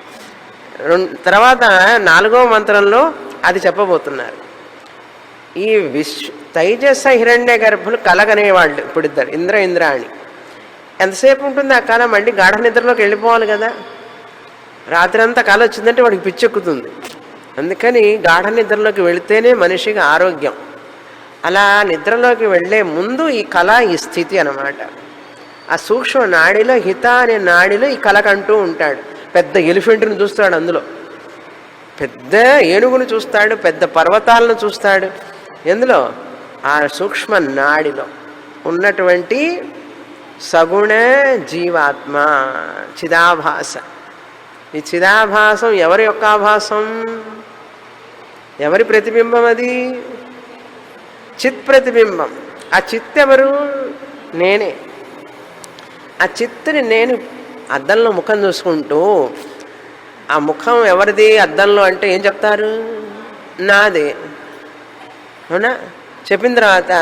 తర్వాత 4వ మంత్రంలో అది చెప్పబోతున్నారు. ఈ తైజస హిరణ్య గర్భులు కలగనేవాళ్ళు ఇప్పుడు ఇద్దరు, ఇంద్రాణి. ఎంతసేపు ఉంటుంది ఆ కళ? మళ్ళీ గాఢ నిద్రలోకి వెళ్ళిపోవాలి కదా. రాత్రి అంతా కళ వచ్చిందంటే వాడికి పిచ్చెక్కుతుంది. అందుకని గాఢ నిద్రలోకి వెళితేనే మనిషికి ఆరోగ్యం. అలా నిద్రలోకి వెళ్ళే ముందు ఈ కళ, ఈ స్థితి అన్నమాట. ఆ సూక్ష్మ నాడిలో హిత అనే నాడిలో ఈ కళకంటూ ఉంటాడు. పెద్ద ఎలిఫెంట్ని చూస్తాడు, అందులో పెద్ద ఏనుగును చూస్తాడు, పెద్ద పర్వతాలను చూస్తాడు. ఎందులో? ఆ సూక్ష్మ నాడిలో ఉన్నటువంటి సగుణ జీవాత్మ చిదాభాస. ఈ చిదాభాసం ఎవరి యొక్క ఆభాసం? ఎవరి ప్రతిబింబం అది? చిత్ ప్రతిబింబం. ఆ చిత్ ఎవరు? నేనే. ఆ చిత్తుని నేను అద్దంలో ముఖం చూసుకుంటూ, ఆ ముఖం ఎవరిది అద్దంలో అంటే ఏం చెప్తారు? నాదే. అవునా? చెప్పిన తర్వాత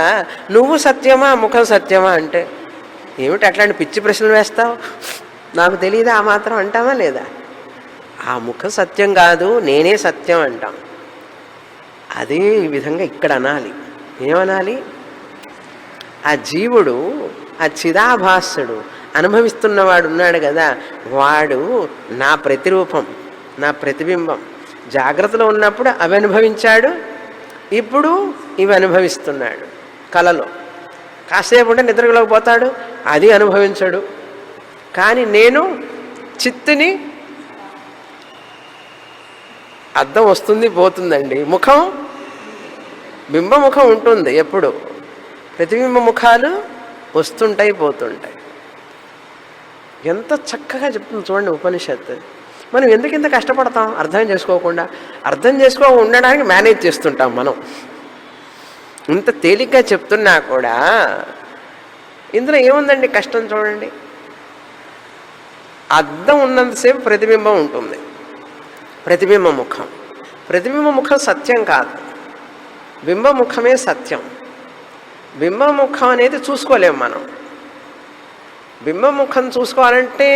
నువ్వు సత్యమా ముఖం సత్యమా అంటే ఏమిటి అట్లాంటి పిచ్చి ప్రశ్నలు వేస్తావు? నాకు తెలియదా ఆ మాత్రం అంటామా లేదా? ఆ ముఖం సత్యం కాదు, నేనే సత్యం అంటాం. అదే ఈ విధంగా ఇక్కడ అనాలి. ఏమనాలి? ఆ జీవుడు, ఆ చిదాభాసుడు అనుభవిస్తున్నవాడు ఉన్నాడు కదా, వాడు నా ప్రతిరూపం, నా ప్రతిబింబం. జాగ్రత్తలో ఉన్నప్పుడు అవి అనుభవించాడు, ఇప్పుడు ఇవి అనుభవిస్తున్నాడు కలలో. కాసేపు ఉంటే నిద్రలోకి పోతాడు, అది అనుభవించడు. కానీ నేను చిత్తుని, అద్దం వస్తుంది పోతుందండి, ముఖం బింబముఖం ఉంటుంది ఎప్పుడు. ప్రతిబింబ ముఖాలు వస్తుంటాయి, పోతుంటాయి. ఎంత చక్కగా చెప్తుంది చూడండి ఉపనిషత్తు. మనం ఎందుకు ఇంత కష్టపడతాం అర్థం చేసుకోకుండా? అర్థం చేసుకోకుండా ఉండడానికి మేనేజ్ చేస్తుంటాం మనం. ఇంత తేలిగ్గా చెప్తున్నా కూడా ఇందులో ఏముందండి కష్టం? చూడండి, అద్దం ఉన్నంతసేపు ప్రతిబింబం ఉంటుంది, ప్రతిబింబ ముఖం. ప్రతిబింబ ముఖం సత్యం కాదు, బింబముఖమే సత్యం. బింబముఖం అనేది చూసుకోలేము మనం. బింబముఖం చూసుకోవాలంటే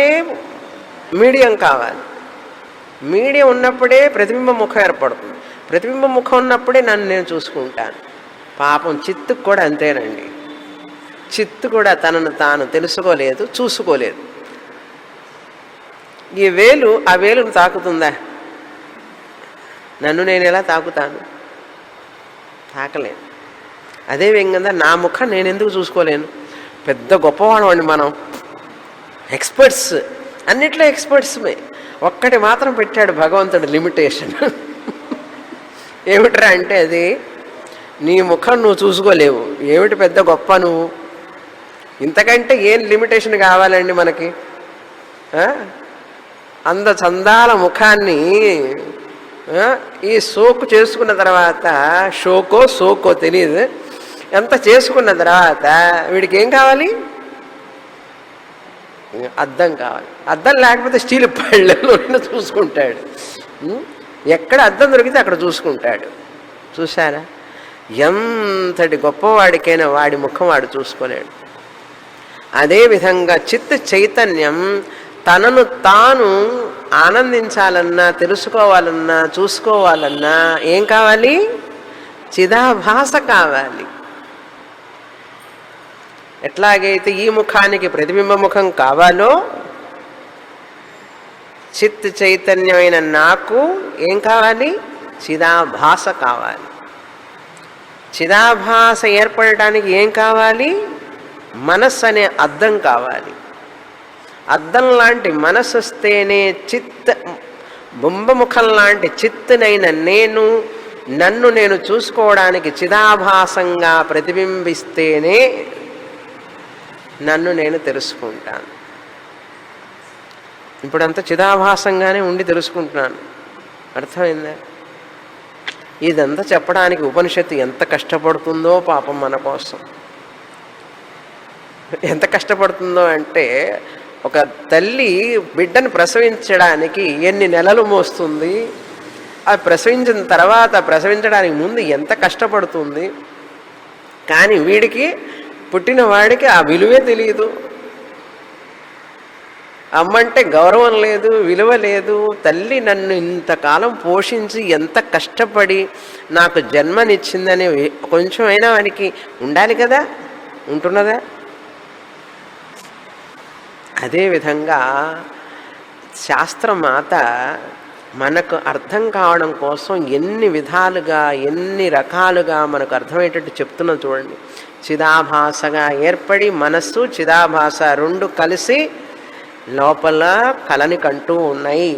మీడియం కావాలి. మీడియం ఉన్నప్పుడే ప్రతిబింబ ముఖం ఏర్పడుతుంది. ప్రతిబింబ ముఖం ఉన్నప్పుడే నన్ను నేను చూసుకుంటాను. పాపం చిత్తుకు కూడా అంతేనండి. చిత్తు కూడా తనను తాను తెలుసుకోలేదు, చూసుకోలేదు. ఈ వేలు ఆ వేలును తాకుతుందా? నన్ను నేను ఎలా తాకుతాను? తాకలేను. అదే విధంగా నా ముఖం నేను ఎందుకు చూసుకోలేను? పెద్ద గొప్పవాళ్ళం అండి మనం, ఎక్స్పర్ట్స్, అన్నిట్లో ఎక్స్పర్ట్స్మే. ఒక్కటి మాత్రం పెట్టాడు భగవంతుడు లిమిటేషన్. ఏమిట్రా అంటే అది నీ ముఖం నువ్వు చూసుకోలేవు. ఏమిటి పెద్ద గొప్ప నువ్వు? ఇంతకంటే ఏం లిమిటేషన్ కావాలండి మనకి? అంద చందాల ముఖాన్ని ఈ సోకు చేసుకున్న తర్వాత, షోకో సోకో తెలియదు, ఎంత చేసుకున్న తర్వాత వీడికి ఏం కావాలి? అద్దం కావాలి. అద్దం లేకపోతే స్టీల్ పళ్ళెల్లో చూసుకుంటాడు. ఎక్కడ అద్దం దొరికితే అక్కడ చూసుకుంటాడు. చూసారా? ఎంతటి గొప్పవాడికైనా వాడి ముఖం వాడు చూసుకోలేడు. అదేవిధంగా చిత్త చైతన్యం తనను తాను ఆనందించాలన్నా, తెలుసుకోవాలన్నా, చూసుకోవాలన్నా ఏం కావాలి? చిదాభాస కావాలి. ఎట్లాగైతే ఈ ముఖానికి ప్రతిబింబ ముఖం కావాలో, చిత్ చైతన్యమైన నాకు ఏం కావాలి? చిదాభాస కావాలి. చిదాభాస ఏర్పడటానికి ఏం కావాలి? మనస్సు అనే అద్దం కావాలి. అద్దం లాంటి మనస్సు వస్తేనే బింబముఖం లాంటి చిత్తునైన నేను నన్ను నేను చూసుకోవడానికి చిదాభాసంగా ప్రతిబింబిస్తేనే నన్ను నేను తెలుసుకుంటాను. ఇప్పుడంతా చిదాభాసంగానే ఉండి తెలుసుకుంటున్నాను. అర్థమైందా? ఇదంతా చెప్పడానికి ఉపనిషత్తు ఎంత కష్టపడుతుందో పాపం మన కోసం. ఎంత కష్టపడుతుందో అంటే, ఒక తల్లి బిడ్డను ప్రసవించడానికి ఎన్ని నెలలు మోస్తుంది, అది ప్రసవించిన తర్వాత ప్రసవించడానికి ముందు ఎంత కష్టపడుతుంది. కానీ వీడికి, పుట్టిన వాడికి ఆ విలువే తెలియదు. అమ్మంటే గౌరవం లేదు, విలువ లేదు. తల్లి నన్ను ఇంతకాలం పోషించి ఎంత కష్టపడి నాకు జన్మనిచ్చిందని కొంచెం అయినా వానికి ఉండాలి కదా, ఉంటున్నదా? అదేవిధంగా శాస్త్రమాత మనకు అర్థం కావడం కోసం ఎన్ని విధాలుగా, ఎన్ని రకాలుగా మనకు అర్థమయ్యేటట్టు చెప్తున్నది చూడండి. చిదాభాసగా ఏర్పడి మనస్సు చిదాభాస రెండు కలిసి లోపల కలని కంటూ ఉన్నాయి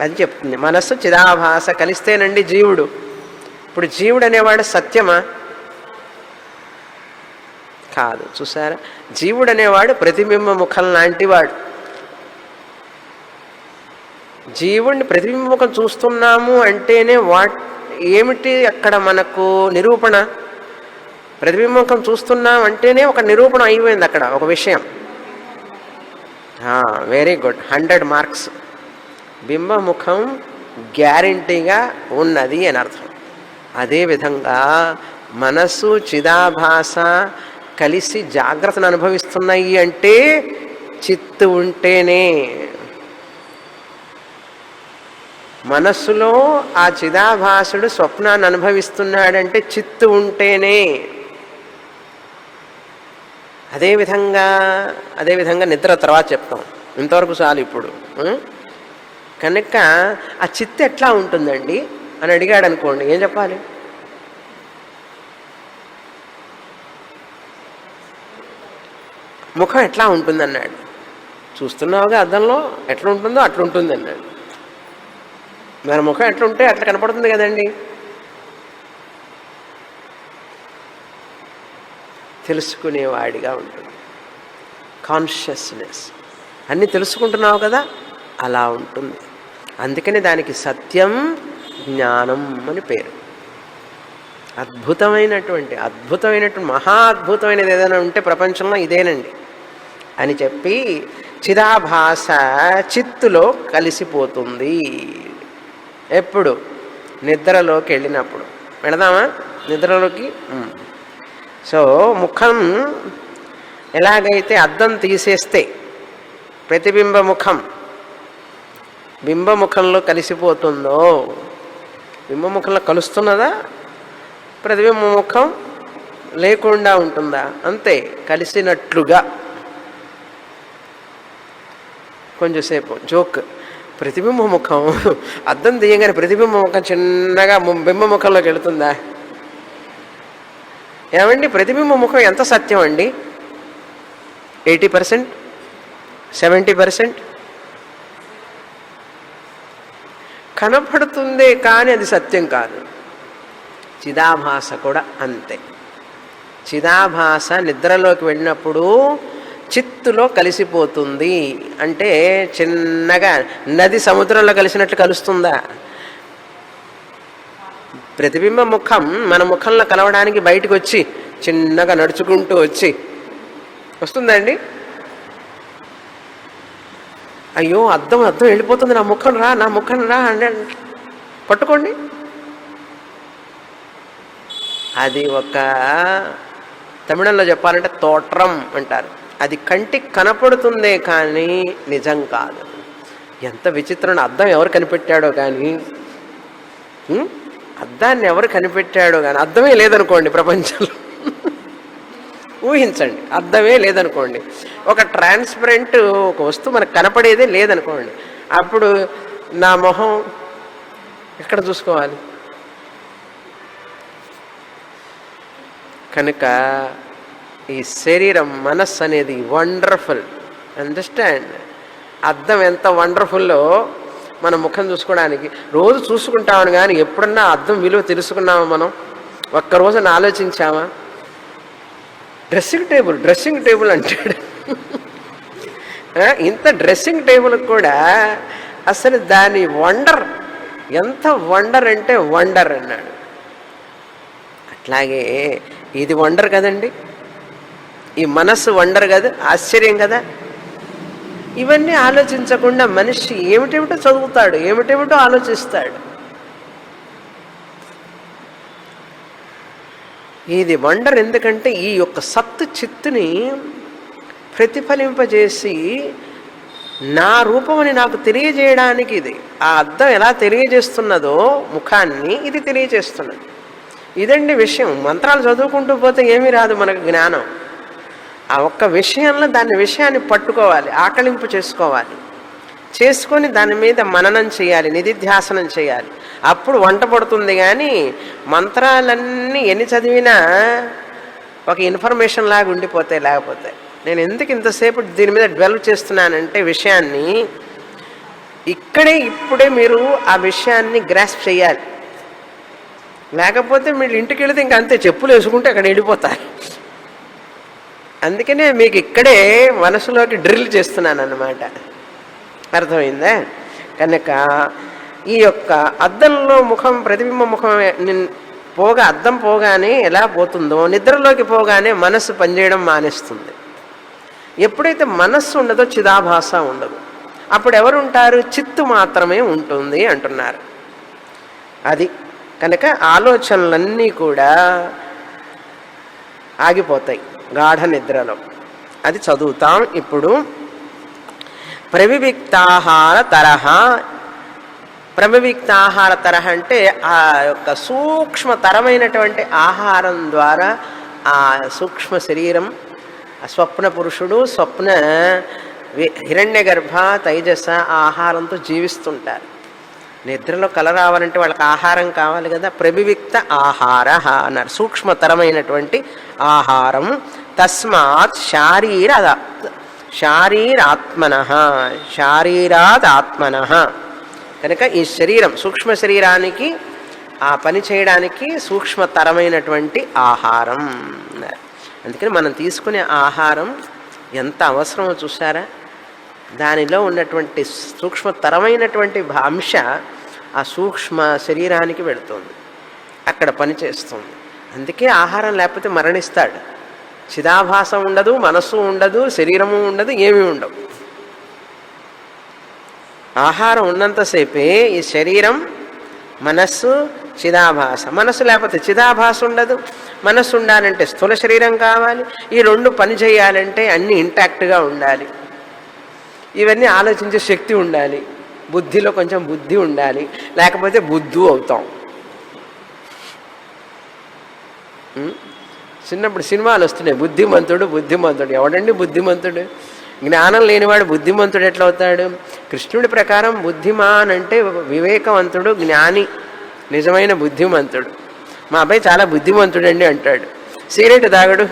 అని చెప్తుంది. మనస్సు చిదాభాస కలిస్తేనండి జీవుడు. ఇప్పుడు జీవుడు అనేవాడు సత్యమా? కాదు. చూసారా? జీవుడు అనేవాడు ప్రతిబింబ ముఖం లాంటివాడు. జీవుడిని ప్రతిబింబ ముఖం చూస్తున్నాము అంటేనే ఏమిటి అక్కడ మనకు నిరూపణ? ప్రతిబింబ ముఖం చూస్తున్నాం అంటేనే ఒక నిరూపణ అయిపోయింది అక్కడ ఒక విషయం. Very good, 100 marks. బింబముఖం గ్యారంటీగా ఉన్నది అని అర్థం. అదేవిధంగా మనస్సు చిదాభాస కలిసి జాగ్రత్తను అనుభవిస్తున్నాయి అంటే చిత్తు ఉంటేనే. మనస్సులో ఆ చిదాభాసుడు స్వప్నాన్ని అనుభవిస్తున్నాడంటే చిత్తు ఉంటేనే. అదేవిధంగా నిద్ర తర్వాత చెప్తాం, ఇంతవరకు చాలు ఇప్పుడు. కనుక ఆ చిత్తు ఎట్లా ఉంటుందండి అని అడిగాడు అనుకోండి, ఏం చెప్పాలి? ముఖం ఎట్లా ఉంటుందన్నాడు. చూస్తున్నావుగా అద్దంలో, ఎట్లా ఉంటుందో అట్లా ఉంటుంది అన్నాడు. మన ముఖం ఎట్లుంటే అట్లా కనపడుతుంది కదండి. తెలుసుకునేవాడిగా ఉంటుంది. కాన్షియస్నెస్ అన్నీ తెలుసుకుంటున్నావు కదా, అలా ఉంటుంది. అందుకని దానికి సత్యం జ్ఞానం అని పేరు. అద్భుతమైనటువంటి మహా అద్భుతమైనది ఏదైనా ఉంటే ప్రపంచంలో ఇదేనండి అని చెప్పి చిదాభాస చిత్తులో కలిసిపోతుంది. ఎప్పుడు? నిద్రలోకి వెళ్ళినప్పుడు. వెళదామా నిద్రలోకి? సో ముఖం ఎలాగైతే అద్దం తీసేస్తే ప్రతిబింబ ముఖం బింబముఖంలో కలిసిపోతుందో, బింబముఖంలో కలుస్తున్నదా? ప్రతిబింబ ముఖం లేకుండా ఉంటుందా? అంతే, కలిసినట్లుగా. కొంచెంసేపు జోక్, ప్రతిబింబ ముఖం అద్దం తీయగానే ప్రతిబింబ ముఖం చిన్నగా బింబముఖంలోకి వెళుతుందా? ఏమండి, ప్రతిబింబ ముఖం ఎంత సత్యం అండి? 80%, 70% కనపడుతుందే కానీ అది సత్యం కాదు. చిదాభాస కూడా అంతే. చిదాభాస నిద్రలోకి వెళ్ళినప్పుడు చిత్తులో కలిసిపోతుంది. అంటే చిన్నగా నది సముద్రంలో కలిసినట్లు కలుస్తుందా? ప్రతిబింబ ముఖం మన ముఖంలో కలవడానికి బయటకు వచ్చి చిన్నగా నడుచుకుంటూ వచ్చి వస్తుందండి. అయ్యో అద్దం వెళ్ళిపోతుంది, నా ముఖం రా అని పట్టుకోండి. అది ఒక తమిళంలో చెప్పాలంటే తోట్రం అంటారు. అది కంటికి కనపడుతుందే కానీ నిజం కాదు. ఎంత విచిత్రం! అద్దం ఎవరు కనిపెట్టాడో కానీ, అద్దాన్ని ఎవరు కనిపెట్టాడో కానీ అద్దమే లేదనుకోండి ప్రపంచంలో. ఊహించండి, అద్దమే లేదనుకోండి, ఒక ట్రాన్స్పరెంట్ ఒక వస్తువు మనకు కనపడేదే లేదనుకోండి, అప్పుడు నా మొహం ఎక్కడ చూసుకోవాలి? కనుక ఈ శరీరం, మనస్సు అనేది వండర్ఫుల్. అండర్స్టాండ్? అద్దం ఎంత వండర్ఫుల్లో మన ముఖం చూసుకోవడానికి. రోజు చూసుకుంటామని కానీ ఎప్పుడన్నా అద్దం విలువ తెలుసుకున్నామా? మనం ఒక్కరోజున ఆలోచించామా? డ్రెస్సింగ్ టేబుల్ అంటాడు. ఇంత డ్రెస్సింగ్ టేబుల్ కూడా అసలు దాని వండర్ ఎంత వండర్ అంటే వండర్ అన్నాడు. అట్లాగే ఇది వండర్ కదండి, ఈ మనస్సు వండర్ కదా, ఆశ్చర్యం కదా. ఇవన్నీ ఆలోచించకుండా మనిషి ఏమిటేమిటో చదువుతాడు, ఏమిటేమిటో ఆలోచిస్తాడు. ఇది వండర్. ఎందుకంటే ఈ యొక్క సత్తు చిత్తుని ప్రతిఫలింపజేసి నా రూపమని నాకు తెలియజేయడానికి ఇది. ఆ అద్దం ఎలా తెలియజేస్తున్నదో ముఖాన్ని ఇది తెలియజేస్తున్నది. ఇదండి విషయం. మంత్రాలు చదువుకుంటూ పోతే ఏమీ రాదు మనకు జ్ఞానం. ఆ ఒక్క విషయంలో విషయాన్ని పట్టుకోవాలి, ఆకలింపు చేసుకొని దాని మీద మననం చేయాలి, నిధిధ్యాసనం చేయాలి. అప్పుడు వంట పడుతుంది. కానీ మంత్రాలన్నీ ఎన్ని చదివినా ఒక ఇన్ఫర్మేషన్ లాగా ఉండిపోతాయి. లేకపోతే నేను ఎందుకు ఇంతసేపు దీని మీద డెవలప్ చేస్తున్నానంటే విషయాన్ని ఇప్పుడే మీరు ఆ విషయాన్ని గ్రాస్ప్ చేయాలి. లేకపోతే మీరు ఇంటికి వెళితే ఇంక అంతే, చెప్పులు వేసుకుంటే అక్కడ వెళ్ళిపోతారు. అందుకనే మీకు ఇక్కడే మనసులోకి డ్రిల్ చేస్తున్నాను అన్నమాట. అర్థమైందా? కనుక ఈ యొక్క అద్దంలో ముఖం, ప్రతిబింబ ముఖం అద్దం పోగానే ఎలా పోతుందో, నిద్రలోకి పోగానే మనస్సు పనిచేయడం మానేస్తుంది. ఎప్పుడైతే మనస్సు ఉండదో చిదాభాస ఉండదు. అప్పుడు ఎవరు ఉంటారు? చిత్తు మాత్రమే ఉంటుంది అంటున్నారు. అది కనుక ఆలోచనలన్నీ కూడా ఆగిపోతాయి గాఢ నిద్రలో. అది చదువుతాం ఇప్పుడు. ప్రవివిక్తాహార తరహ. ప్రవివిక్తాహార తరహ అంటే ఆ యొక్క సూక్ష్మతరమైనటువంటి ఆహారం ద్వారా ఆ సూక్ష్మ శరీరం, స్వప్న పురుషుడు, స్వప్న హిరణ్య గర్భ, తైజస ఆహారంతో జీవిస్తుంటారు. నిద్రలో కల రావాలంటే వాళ్ళకి ఆహారం కావాలి కదా. ప్రవివిక్త ఆహార అన్నారు, సూక్ష్మతరమైనటువంటి ఆహారం. తస్మాత్ శారీరాత్మన కనుక ఈ శరీరం, సూక్ష్మ శరీరానికి ఆ పని చేయడానికి సూక్ష్మతరమైనటువంటి ఆహారం. అందుకని మనం తీసుకునే ఆహారం ఎంత అవసరమో చూసారా, దానిలో ఉన్నటువంటి సూక్ష్మతరమైనటువంటి అంశ ఆ సూక్ష్మ శరీరానికి వెళుతుంది, అక్కడ పనిచేస్తుంది. అందుకే ఆహారం లేకపోతే మరణిస్తాడు. చిదాభాసం ఉండదు, మనస్సు ఉండదు, శరీరము ఉండదు, ఏమీ ఉండవు. ఆహారం ఉన్నంతసేపే ఈ శరీరం, మనస్సు, చిదాభాస. మనస్సు లేకపోతే చిదాభాస ఉండదు. మనస్సు ఉండాలంటే స్థూల శరీరం కావాలి. ఈ రెండు పని చేయాలంటే అన్నీ ఇంటాక్ట్గా ఉండాలి. ఇవన్నీ ఆలోచించే శక్తి ఉండాలి. బుద్ధిలో కొంచెం బుద్ధి ఉండాలి, లేకపోతే బుద్ధు అవుతాం. చిన్నప్పుడు సినిమాలు వస్తున్నాయి, బుద్ధిమంతుడు బుద్ధిమంతుడు. ఎవడండి బుద్ధిమంతుడు? జ్ఞానం లేనివాడు బుద్ధిమంతుడు ఎట్లా అవుతాడు? కృష్ణుడి ప్రకారం బుద్ధిమాన్ అంటే వివేకవంతుడు, జ్ఞాని, నిజమైన బుద్ధిమంతుడు. మా అబ్బాయి చాలా బుద్ధిమంతుడండి అంటాడు. సిగరెట్ తాగడు,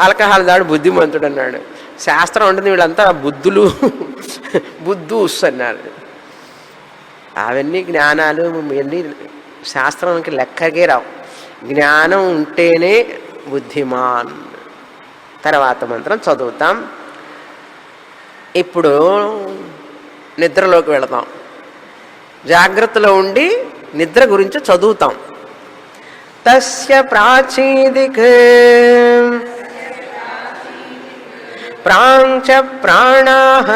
ఆల్కహాల్ తాగడు, బుద్ధిమంతుడు అన్నాడు. శాస్త్రం ఉంటుంది వీళ్ళంతా బుద్ధులు, బుద్ధూస్ అన్నారు. అవన్నీ జ్ఞానాలు ఇవన్నీ శాస్త్రానికి లెక్కకే రావు. జ్ఞానం ఉంటేనే బుద్ధిమాన్. తర్వాత మంత్రం చదువుతాం. ఇప్పుడు నిద్రలోకి వెళతాం. జాగ్రత్తలో ఉండి నిద్ర గురించి చదువుతాం. తస్య ప్రాచీదిక్ ప్రాంచ ప్రాణాః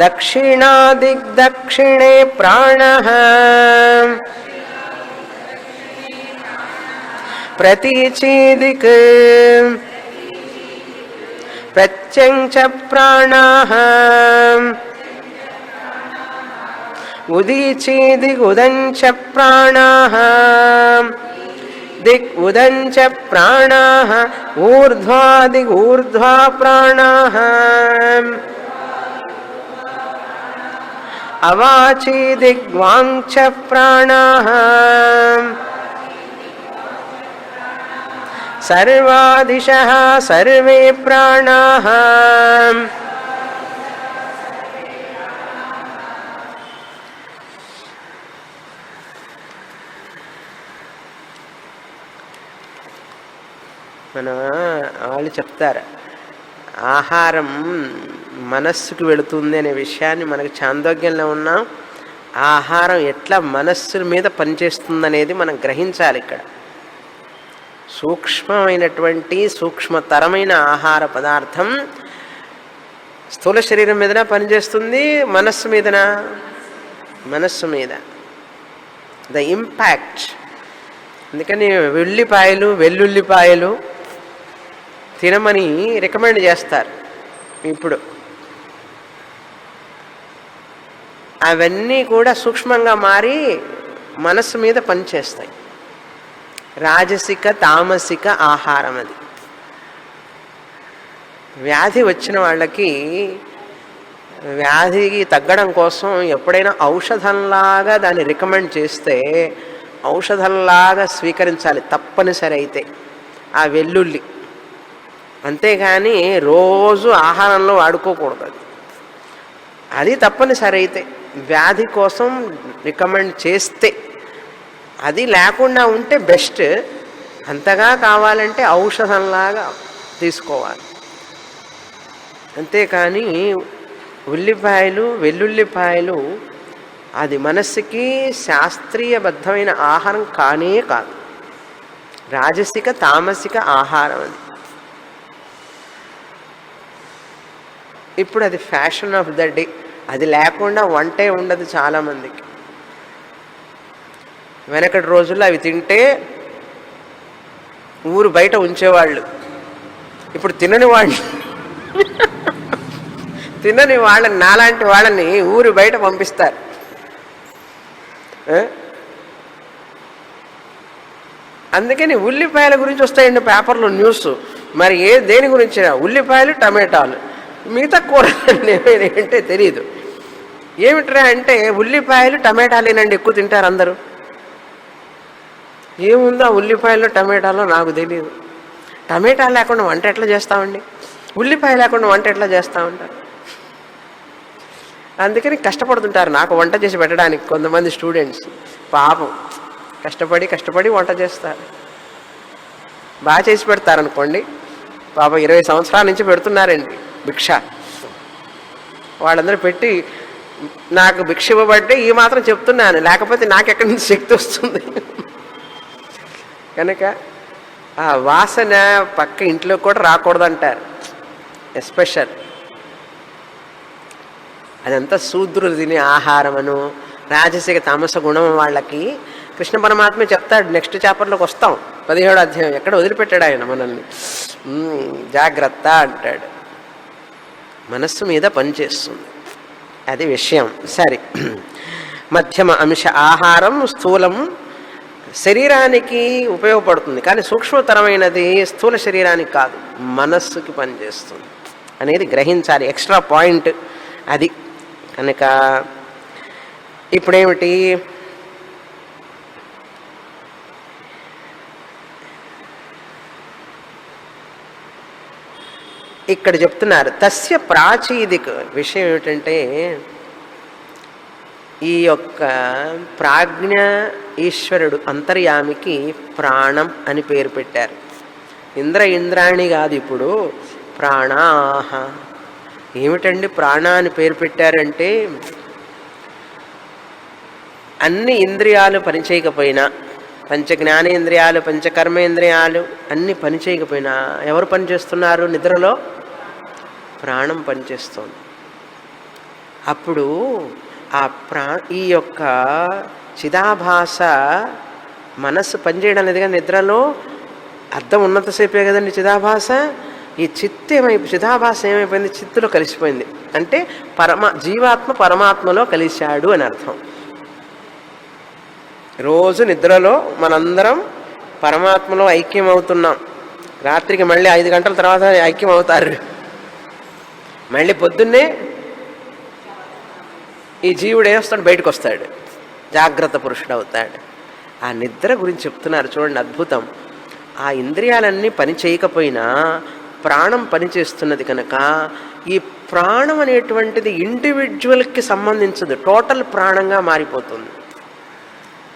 దక్షిణాదిగ్దక్షిణే ప్రాణః ప్రతీచీదిక్ ప్రత్యంచ ప్రాణాః ఉదీచీదిక్ ఉదంచ ప్రాణాః దిక్ ఉదంచ ప్రాణాః ఊర్ధ్వాదిక్ ఊర్ధ్వా ప్రాణాః అవాచీదిక్ వాంఛ ప్రాణాః సర్వాదిశః సర్వే ప్రాణాః మన వాళ్ళు చెప్తారు ఆహారం మనస్సుకు వెళుతుంది అనే విషయాన్ని మనకు చాందోగ్యంలో ఉన్నాం. ఆహారం ఎట్లా మనస్సు మీద పనిచేస్తుందనేది మనం గ్రహించాలి. ఇక్కడ సూక్ష్మమైనటువంటి సూక్ష్మతరమైన ఆహార పదార్థం స్థూల శరీరం మీదన పనిచేస్తుంది, మనస్సు మీదనా? మనస్సు మీద ద ఇంపాక్ట్. అందుకని వెల్లుల్లిపాయలు తినమని రికమెండ్ చేస్తారు. ఇప్పుడు అవన్నీ కూడా సూక్ష్మంగా మారి మనస్సు మీద పనిచేస్తాయి. రాజసిక తామసిక ఆహారం అది. వ్యాధి వచ్చిన వాళ్ళకి వ్యాధికి తగ్గడం కోసం ఎప్పుడైనా ఔషధంలాగా దాన్ని రికమెండ్ చేస్తే ఔషధంలాగా స్వీకరించాలి తప్పనిసరి అయితే ఆ వెల్లుల్లి. అంతేగాని రోజు ఆహారంలో వాడుకోకూడదు. అది తప్పనిసరి అయితే వ్యాధి కోసం రికమెండ్ చేస్తే, అది లేకుండా ఉంటే బెస్ట్. అంతగా కావాలంటే ఔషధంలాగా తీసుకోవాలి. అంతేకాని వెల్లుల్లిపాయలు అది మనస్సుకి శాస్త్రీయబద్ధమైన ఆహారం కానే కాదు. రాజసిక తామసిక ఆహారం అది. ఇప్పుడు అది ఫ్యాషన్ ఆఫ్ ద డే. అది లేకుండా వంటే ఉండదు చాలామందికి. వెనకటి రోజుల్లో అవి తింటే ఊరు బయట ఉంచేవాళ్ళు. ఇప్పుడు తినని వాళ్ళని నాలాంటి వాళ్ళని ఊరు బయట పంపిస్తారు. అందుకని ఉల్లిపాయల గురించి వస్తాయండి పేపర్లో న్యూస్. మరి దేని గురించి? ఉల్లిపాయలు, టమాటాలు, మిగతా కూరలు ఏంటంటే తెలియదు. ఏమిట్రా అంటే ఉల్లిపాయలు టమాటాలేనండి ఎక్కువ తింటారు అందరూ. ఏముందో ఉల్లిపాయలు టమాటాలో నాకు తెలియదు. టమాటాలు లేకుండా వంట ఎట్లా చేస్తామండి? ఉల్లిపాయ లేకుండా వంట ఎట్లా చేస్తూ ఉంటారు? అందుకని కష్టపడుతుంటారు నాకు వంట చేసి పెట్టడానికి కొంతమంది స్టూడెంట్స్. పాపం కష్టపడి వంట చేస్తారు. బాగా చేసి పెడతారనుకోండి, పాప 20 సంవత్సరాల నుంచి పెడుతున్నారండి భిక్ష. వాళ్ళందరూ పెట్టి నాకు భిక్ష ఇవ్వబట్టి ఈ మాత్రం చెప్తున్నాను, లేకపోతే నాకెక్కడి నుంచి శక్తి వస్తుంది. కనుక ఆ వాసన పక్క ఇంట్లో కూడా రాకూడదంటారు. ఎస్పెషల్ అదంతా శూద్రులు తినే ఆహారమను, రాజసిక తామస గుణం వాళ్ళకి కృష్ణ పరమాత్మే చెప్తాడు. నెక్స్ట్ చాప్టర్లోకి వస్తాం, 17వ అధ్యాయం. ఎక్కడ వదిలిపెట్టాడు ఆయన మనల్ని. జాగ్రత్త అంటాడు. మనస్సు మీద పనిచేస్తుంది, అది విషయం. సరే, మధ్యమ అంశ ఆహారం స్థూలం శరీరానికి ఉపయోగపడుతుంది, కానీ సూక్ష్మతరమైనది స్థూల శరీరానికి కాదు, మనస్సుకి పనిచేస్తుంది అనేది గ్రహించాలి. ఎక్స్ట్రా పాయింట్ అది. కనుక ఇప్పుడేమిటి, ఇక్కడ చెప్తున్నారు తస్య ప్రాచీదిక్. విషయం ఏమిటంటే ఈ యొక్క ప్రాజ్ఞ ఈశ్వరుడు అంతర్యామికి ప్రాణం అని పేరు పెట్టారు. ఇంద్రాణి కాదు, ఇప్పుడు ప్రాణాహ. ఏమిటండి ప్రాణ అని పేరు పెట్టారంటే, అన్ని ఇంద్రియాలు పనిచేయకపోయినా, పంచ జ్ఞానేంద్రియాలు పంచ కర్మేంద్రియాలు అన్నీ పనిచేయకపోయినా ఎవరు పనిచేస్తున్నారు? నిద్రలో ప్రాణం పనిచేస్తుంది. అప్పుడు ఆ ఈ యొక్క చిదాభాస మనస్సు పనిచేయడం లేదు కానీ నిద్రలో అర్థం ఉన్నంతసేపే కదండి చిదాభాస. ఈ చిత్త చిదాభాస ఏమైపోయింది? చిత్తులో కలిసిపోయింది. అంటే జీవాత్మ పరమాత్మలో కలిశాడు అని అర్థం. రోజు నిద్రలో మనందరం పరమాత్మలో ఐక్యం అవుతున్నాం. రాత్రికి మళ్ళీ 5 గంటల తర్వాత ఐక్యం అవుతారు. మళ్ళీ పొద్దున్నే ఈ జీవుడు ఏమొస్తాడు? బయటకు వస్తాడు, జాగ్రత్త పురుషుడు అవుతాడు. ఆ నిద్ర గురించి చెప్తున్నారు చూడండి, అద్భుతం. ఆ ఇంద్రియాలన్నీ పని చేయకపోయినా ప్రాణం పనిచేస్తున్నది కనుక ఈ ప్రాణం అనేటువంటిది ఇండివిజువల్కి సంబంధించదు, టోటల్ ప్రాణంగా మారిపోతుంది.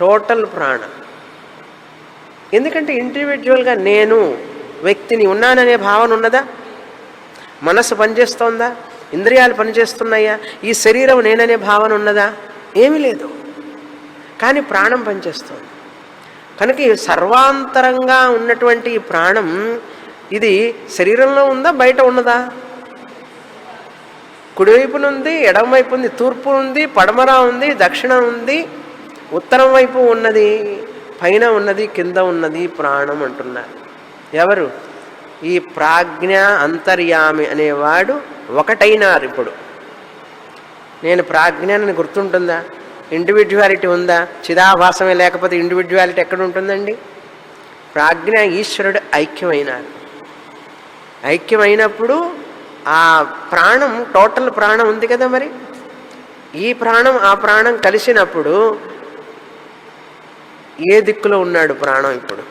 టోటల్ ప్రాణం. ఎందుకంటే ఇండివిజువల్గా నేను వ్యక్తిని ఉన్నాననే భావన ఉన్నదా? మనస్సు పనిచేస్తోందా? ఇంద్రియాలు పనిచేస్తున్నాయా? ఈ శరీరం నేననే భావన ఉన్నదా? ఏమీ లేదు. కానీ ప్రాణం పనిచేస్తుంది కనుక ఈ సర్వాంతరంగా ఉన్నటువంటి ఈ ప్రాణం ఇది శరీరంలో ఉందా, బయట ఉన్నదా? కుడివైపున ఉంది, ఎడమవైపు ఉంది, తూర్పు ఉంది, పడమర ఉంది, దక్షిణం ఉంది, ఉత్తరం వైపు ఉన్నది, పైన ఉన్నది, కింద ఉన్నది ప్రాణం అంటున్నారు. ఎవరు? ఈ ప్రాజ్ఞ అంతర్యామి అనేవాడు ఒకటైనారు. ఇప్పుడు నేను ప్రాజ్ఞాన్ని గుర్తుంటుందా? ఇండివిజువాలిటీ ఉందా? చిదాభాసమే లేకపోతే ఇండివిజువాలిటీ ఎక్కడ ఉంటుందండి? ప్రాజ్ఞ ఈశ్వరుడు ఐక్యమైనారు. ఐక్యమైనప్పుడు ఆ ప్రాణం, టోటల్ ప్రాణం ఉంది కదా, మరి ఈ ప్రాణం ఆ ప్రాణం కలిసినప్పుడు ఏ దిక్కులో ఉన్నాడు ప్రాణం? ఇప్పుడు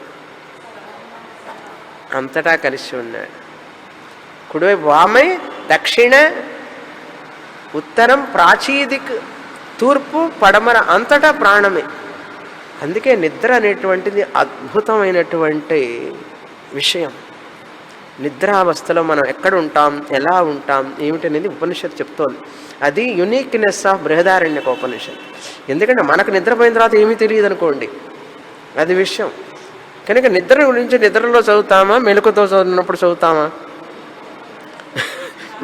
అంతటా కలిసి ఉన్నాడు. కుడివైపు వామై, దక్షిణ, ఉత్తరం, ప్రాచీదిక్, తూర్పు, పడమర అంతటా ప్రాణమే. అందుకే నిద్ర అనేటువంటిది అద్భుతమైనటువంటి విషయం. నిద్రావస్థలో మనం ఎక్కడ ఉంటాం, ఎలా ఉంటాం, ఏమిటనేది ఉపనిషత్తు చెప్తోంది. అది యునీక్నెస్ ఆఫ్ బృహదారణ్యక ఉపనిషత్తు. ఎందుకంటే మనకు నిద్రపోయిన తర్వాత ఏమీ తెలియదు అనుకోండి, అది విషయం. కనుక నిద్ర గురించి నిద్రలో చదువుతామా, మెలకుతో చదువుతున్నప్పుడు చదువుతామా?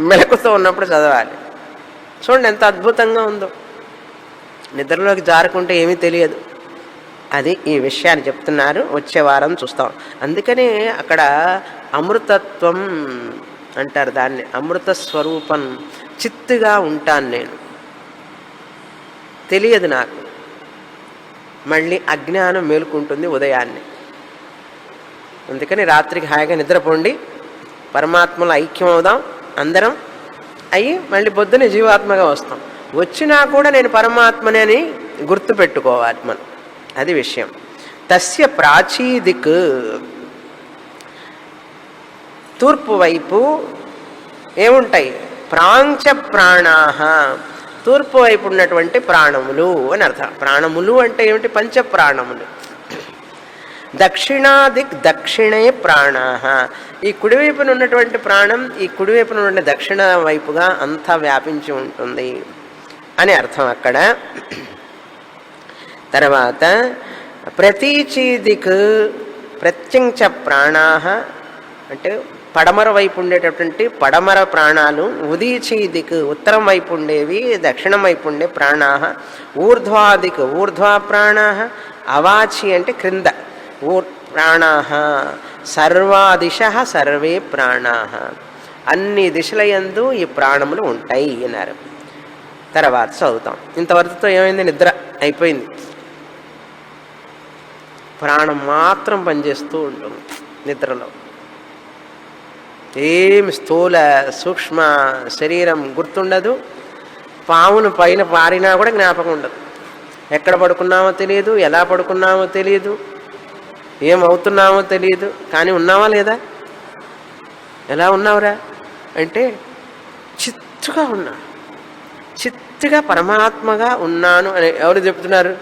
మెలకుతో ఉన్నప్పుడు చదవాలి. చూడండి ఎంత అద్భుతంగా ఉందో. నిద్రలోకి జారుకుంటే ఏమీ తెలియదు. అది ఈ విషయాన్ని చెప్తున్నారు. వచ్చే వారం చూస్తాం. అందుకనే అక్కడ అమృతత్వం అంటారు దాన్ని. అమృత స్వరూపం, చిత్తుగా ఉంటాను నేను, తెలియదు నాకు. మళ్ళీ అజ్ఞానం మేలుకుంటుంది ఉదయాన్నే. అందుకని రాత్రికి హాయిగా నిద్రపోండి, పరమాత్మలో ఐక్యం అవుదాం అందరం. అయ్యి మళ్ళీ పొద్దున్నే జీవాత్మగా వస్తాం. వచ్చినా కూడా నేను పరమాత్మనే అని గుర్తుపెట్టుకోవాలి మనం. అది విషయం. తస్య ప్రాచీదిక్, తూర్పు వైపు ఏముంటాయి? ప్రాంచ ప్రాణాహ, తూర్పు వైపు ఉన్నటువంటి ప్రాణములు అని అర్థం. ప్రాణములు అంటే ఏమిటి? పంచప్రాణములు. దక్షిణాదిక్ దక్షిణే ప్రాణాః. ఈ కుడివైపున ఉన్నటువంటి ప్రాణం ఈ కుడివైపున ఉన్న దక్షిణ వైపుగా అంతా వ్యాపించి ఉంటుంది అని అర్థం అక్కడ. తర్వాత ప్రతీచీదిక్ ప్రత్యంచ ప్రాణాః అంటే పడమర వైపు ఉండేటటువంటి పడమర ప్రాణాలు, ఉదీచీదిక్ ఉత్తరం వైపు ఉండేవి, దక్షిణం వైపు ఉండే ప్రాణాః, ఊర్ధ్వాదిక్ ఊర్ధ్వా ప్రాణాః, అవాచి అంటే క్రింద ప్రాణాః, సర్వాదిశః సర్వే ప్రాణాః అన్ని దిశలయందు ఈ ప్రాణములు ఉంటాయి అన్నారు. తర్వాత చదువుతాం. ఇంతవరకుతో ఏమైంది? నిద్ర అయిపోయింది. ప్రాణం మాత్రం పనిచేస్తూ ఉంటుంది నిద్రలో. ఏమి స్థూల సూక్ష్మ శరీరం గుర్తుండదు. పామును పైన పారినా కూడా జ్ఞాపకం ఉండదు. ఎక్కడ పడుకున్నామో తెలియదు, ఎలా పడుకున్నామో తెలియదు, ఏమవుతున్నామో తెలియదు. కానీ ఉన్నావా లేదా? ఎలా ఉన్నావురా అంటే చిత్తుగా ఉన్నా, చిత్తుగా పరమాత్మగా ఉన్నాను అని ఎవరు చెప్తున్నారు?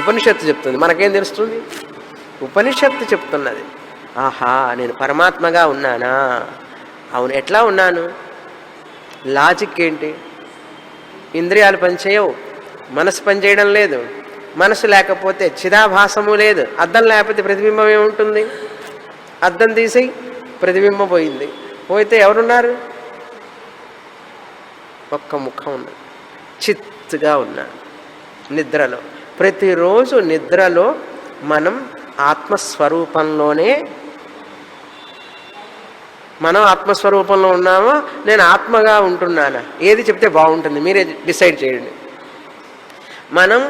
ఉపనిషత్తు చెప్తుంది. మనకేం తెలుస్తుంది? ఉపనిషత్తు చెప్తున్నది. ఆహా, నేను పరమాత్మగా ఉన్నానా? అవును. ఎట్లా ఉన్నాను? లాజిక్ ఏంటి? ఇంద్రియాలు పనిచేయవు, మనసు పనిచేయడం లేదు. మనసు లేకపోతే చిదాభాసము లేదు. అద్దం లేకపోతే ప్రతిబింబం ఏముంటుంది? అద్దం తీసి ప్రతిబింబం పోయింది. పోయితే ఎవరున్నారు? ఒక్క ముఖం ఉన్నది. చిత్తుగా ఉన్నాను నిద్రలో. ప్రతిరోజు నిద్రలో మనం ఆత్మస్వరూపంలోనే, మనం ఆత్మస్వరూపంలో ఉన్నామా, నేను ఆత్మగా ఉంటున్నానా? ఏది చెప్తే బాగుంటుంది మీరే డిసైడ్ చేయండి. మనం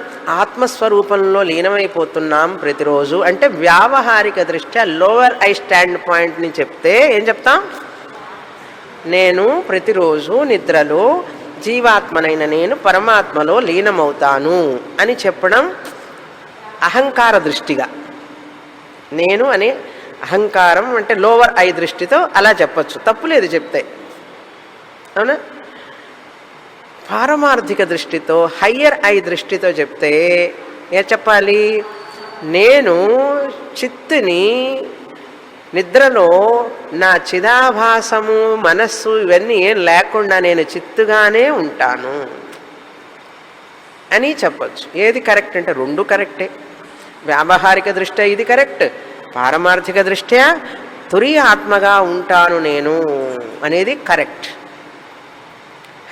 ఆత్మస్వరూపంలో లీనమైపోతున్నాం ప్రతిరోజు అంటే వ్యావహారిక దృష్ట్యా లోవర్ ఐ స్టాండ్ పాయింట్ని చెప్తే ఏం చెప్తాం? నేను ప్రతిరోజు నిద్రలో జీవాత్మనైన నేను పరమాత్మలో లీనమవుతాను అని చెప్పడం అహంకార దృష్టిగా. నేను అనే అహంకారం అంటే లోవర్ ఐ దృష్టితో అలా చెప్పచ్చు, తప్పులేదు చెప్తే, అవునా? పారమార్థిక దృష్టితో హయ్యర్ ఐ దృష్టితో చెప్తే ఏ చెప్పాలి? నేను చిత్తుని నిద్రలో నా చిదాభాసము మనస్సు ఇవన్నీ ఏం లేకుండా నేను చిత్తుగానే ఉంటాను అని చెప్పచ్చు. ఏది కరెక్ట్ అంటే రెండు కరెక్టే. వ్యావహారిక దృష్ట్యా ఇది కరెక్ట్, పారమార్థిక దృష్ట్యా తురీయ ఆత్మగా ఉంటాను నేను అనేది కరెక్ట్.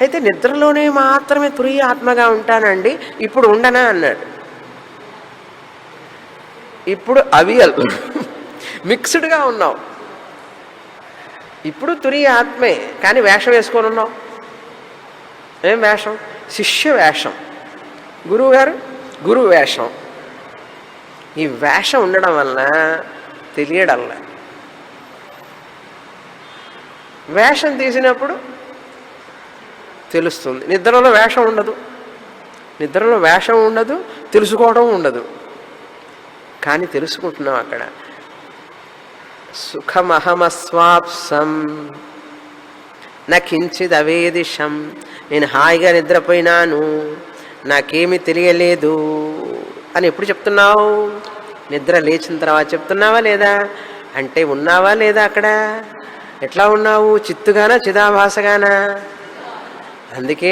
అయితే నిద్రలోనే మాత్రమే తురీయ ఆత్మగా ఉంటానండి, ఇప్పుడు ఉండనా అన్నాడు. ఇప్పుడు అవియల్ మిక్స్డ్గా ఉన్నావు. ఇప్పుడు తురీయ ఆత్మే కానీ వేషం వేసుకొని ఉన్నావు. ఏం వేషం? శిష్య వేషం. గురువు గారు గురువు వేషం. ఈ వేషం ఉండడం వలన తెలియడంలా. వేషం తీసినప్పుడు తెలుస్తుంది. నిద్రలో వేషం ఉండదు, నిద్రలో వేషం ఉండదు, తెలుసుకోవడం ఉండదు. కానీ తెలుసుకుంటున్నాం అక్కడ. సుఖమహమస్వాప్సం నకించిద్ అవేదిషం. నేను హాయిగా నిద్రపోయినాను, నాకేమీ తెలియలేదు అని ఎప్పుడు చెప్తున్నావు? నిద్ర లేచిన తర్వాత చెప్తున్నావా లేదా? అంటే ఉన్నావా లేదా అక్కడ? ఎట్లా ఉన్నావు? చిత్తుగానా చిదాభాసగానా? అందుకే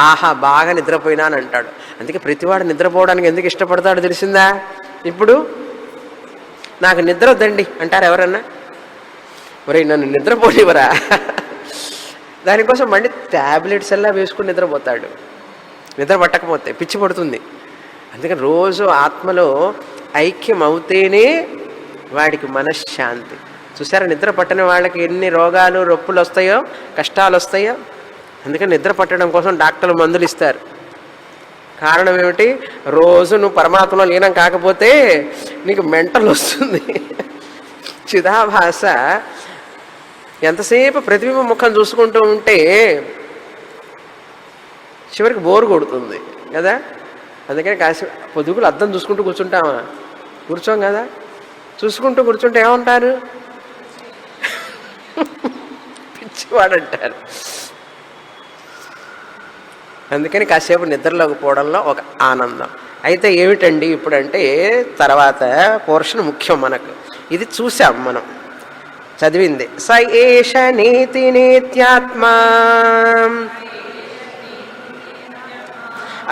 ఆహా బాగా నిద్రపోయినాను అంటాడు. అందుకే ప్రతివాడు నిద్రపోవడానికి ఎందుకు ఇష్టపడతాడు తెలిసిందా? ఇప్పుడు నాకు నిద్ర వద్దండి అంటారు ఎవరన్నా? ఒరే నన్ను నిద్రపోనివరా? దానికోసం మళ్ళీ ట్యాబ్లెట్స్ ఎలా వేసుకుని నిద్రపోతాడు. నిద్ర పట్టకపోతే పిచ్చి పడుతుంది. అందుకని రోజు ఆత్మలో ఐక్యం అవుతేనే వాడికి మనశ్శాంతి. చూసారా నిద్ర పట్టని వాళ్ళకి ఎన్ని రోగాలు రొప్పులు వస్తాయో, కష్టాలు వస్తాయో. అందుకని నిద్ర పట్టడం కోసం డాక్టర్లు మందులు ఇస్తారు. కారణం ఏమిటి? రోజు నువ్వు పరమాత్మలో లీనం కాకపోతే నీకు మెంటల్ వస్తుంది. చిదాభాస ఎంతసేపు ప్రతిబింబ ముఖం చూసుకుంటూ ఉంటే చివరికి బోరు కొడుతుంది కదా. అందుకని కాసి పొదుగులు అద్దం చూసుకుంటూ కూర్చుంటామా? కూర్చోం కదా. చూసుకుంటూ కూర్చుంటే ఏమంటారు? పిచ్చివాడంటారు. అందుకని కాసేపు నిద్రలోకి పోవడంలో ఒక ఆనందం. అయితే ఏమిటండి ఇప్పుడంటే తర్వాత పోర్షన్ ముఖ్యం మనకు. ఇది చూసాం మనం చదివింది. స ఏష నేతి నేత్యాత్మా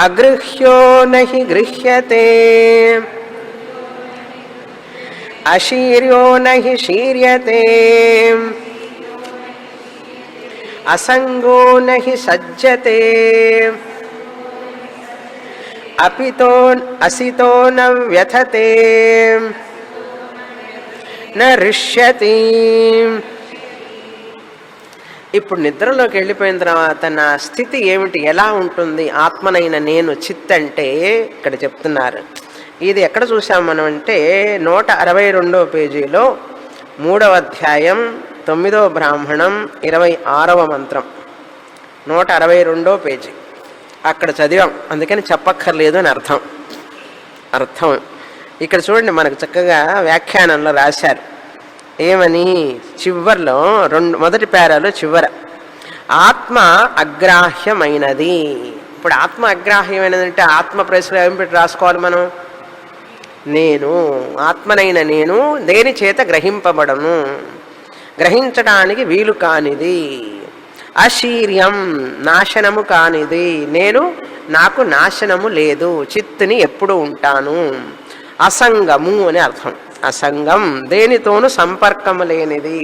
అగృహ్యో నహి గృహ్యతే అశీర్యో నహి శీర్యతే అసంగో నహి సజ్జతే అపితో అసితో న వ్యథతే న రిష్యతి. ఇప్పుడు నిద్రలోకి వెళ్ళిపోయిన తర్వాత నా స్థితి ఏమిటి, ఎలా ఉంటుంది ఆత్మనైన నేను చిత్ అంటే ఇక్కడ చెప్తున్నారు. ఇది ఎక్కడ చూసాం మనం అంటే 162వ పేజీలో 3వ అధ్యాయం 9వ బ్రాహ్మణం 26వ మంత్రం 162వ పేజీ అక్కడ చదివాం. అందుకని చెప్పక్కర్లేదు అని అర్థం. ఇక్కడ చూడండి మనకు చక్కగా వ్యాఖ్యానంలో రాశారు. ఏమని చివర్లో మొదటి పేరాలో చివర ఆత్మ అగ్రాహ్యమైనది. ఇప్పుడు ఆత్మ అగ్రాహ్యమైనది అంటే ఆత్మ ప్రశ్న ఏం పెట్టి రాసుకోవాలి మనం? నేను ఆత్మనైన నేను దేని చేత గ్రహింపబడను, గ్రహించడానికి వీలు కానిది. అశీర్యం నాశనము కానిది, నేను నాకు నాశనము లేదు, చిత్తుని ఎప్పుడు ఉంటాను. అసంగము అని అర్థం. అసంగం దేనితోనూ సంపర్కము లేనిది.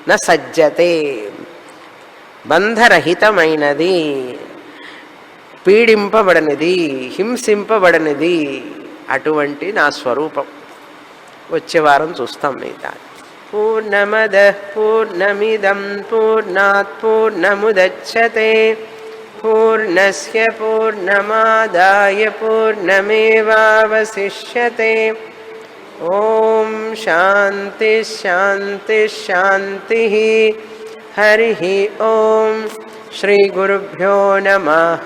న సజ్జతే బంధరహితమైనది, పీడింపబడనిది, హింసింపబడనిది. అటువంటి నా స్వరూపం వచ్చే వారం చూస్తాం. మిగతా పూర్ణమద పూర్ణమిదం పూర్ణాత్ పూర్ణముదచ్యతే పూర్ణస్య పూర్ణమాదాయ పూర్ణమేవావశిష్యతే. ఓం శాంతి శాంతి శాంతి. హరి ఓం. శ్రీ గురుభ్యో నమః.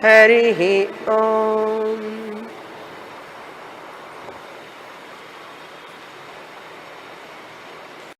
హరి ఓం.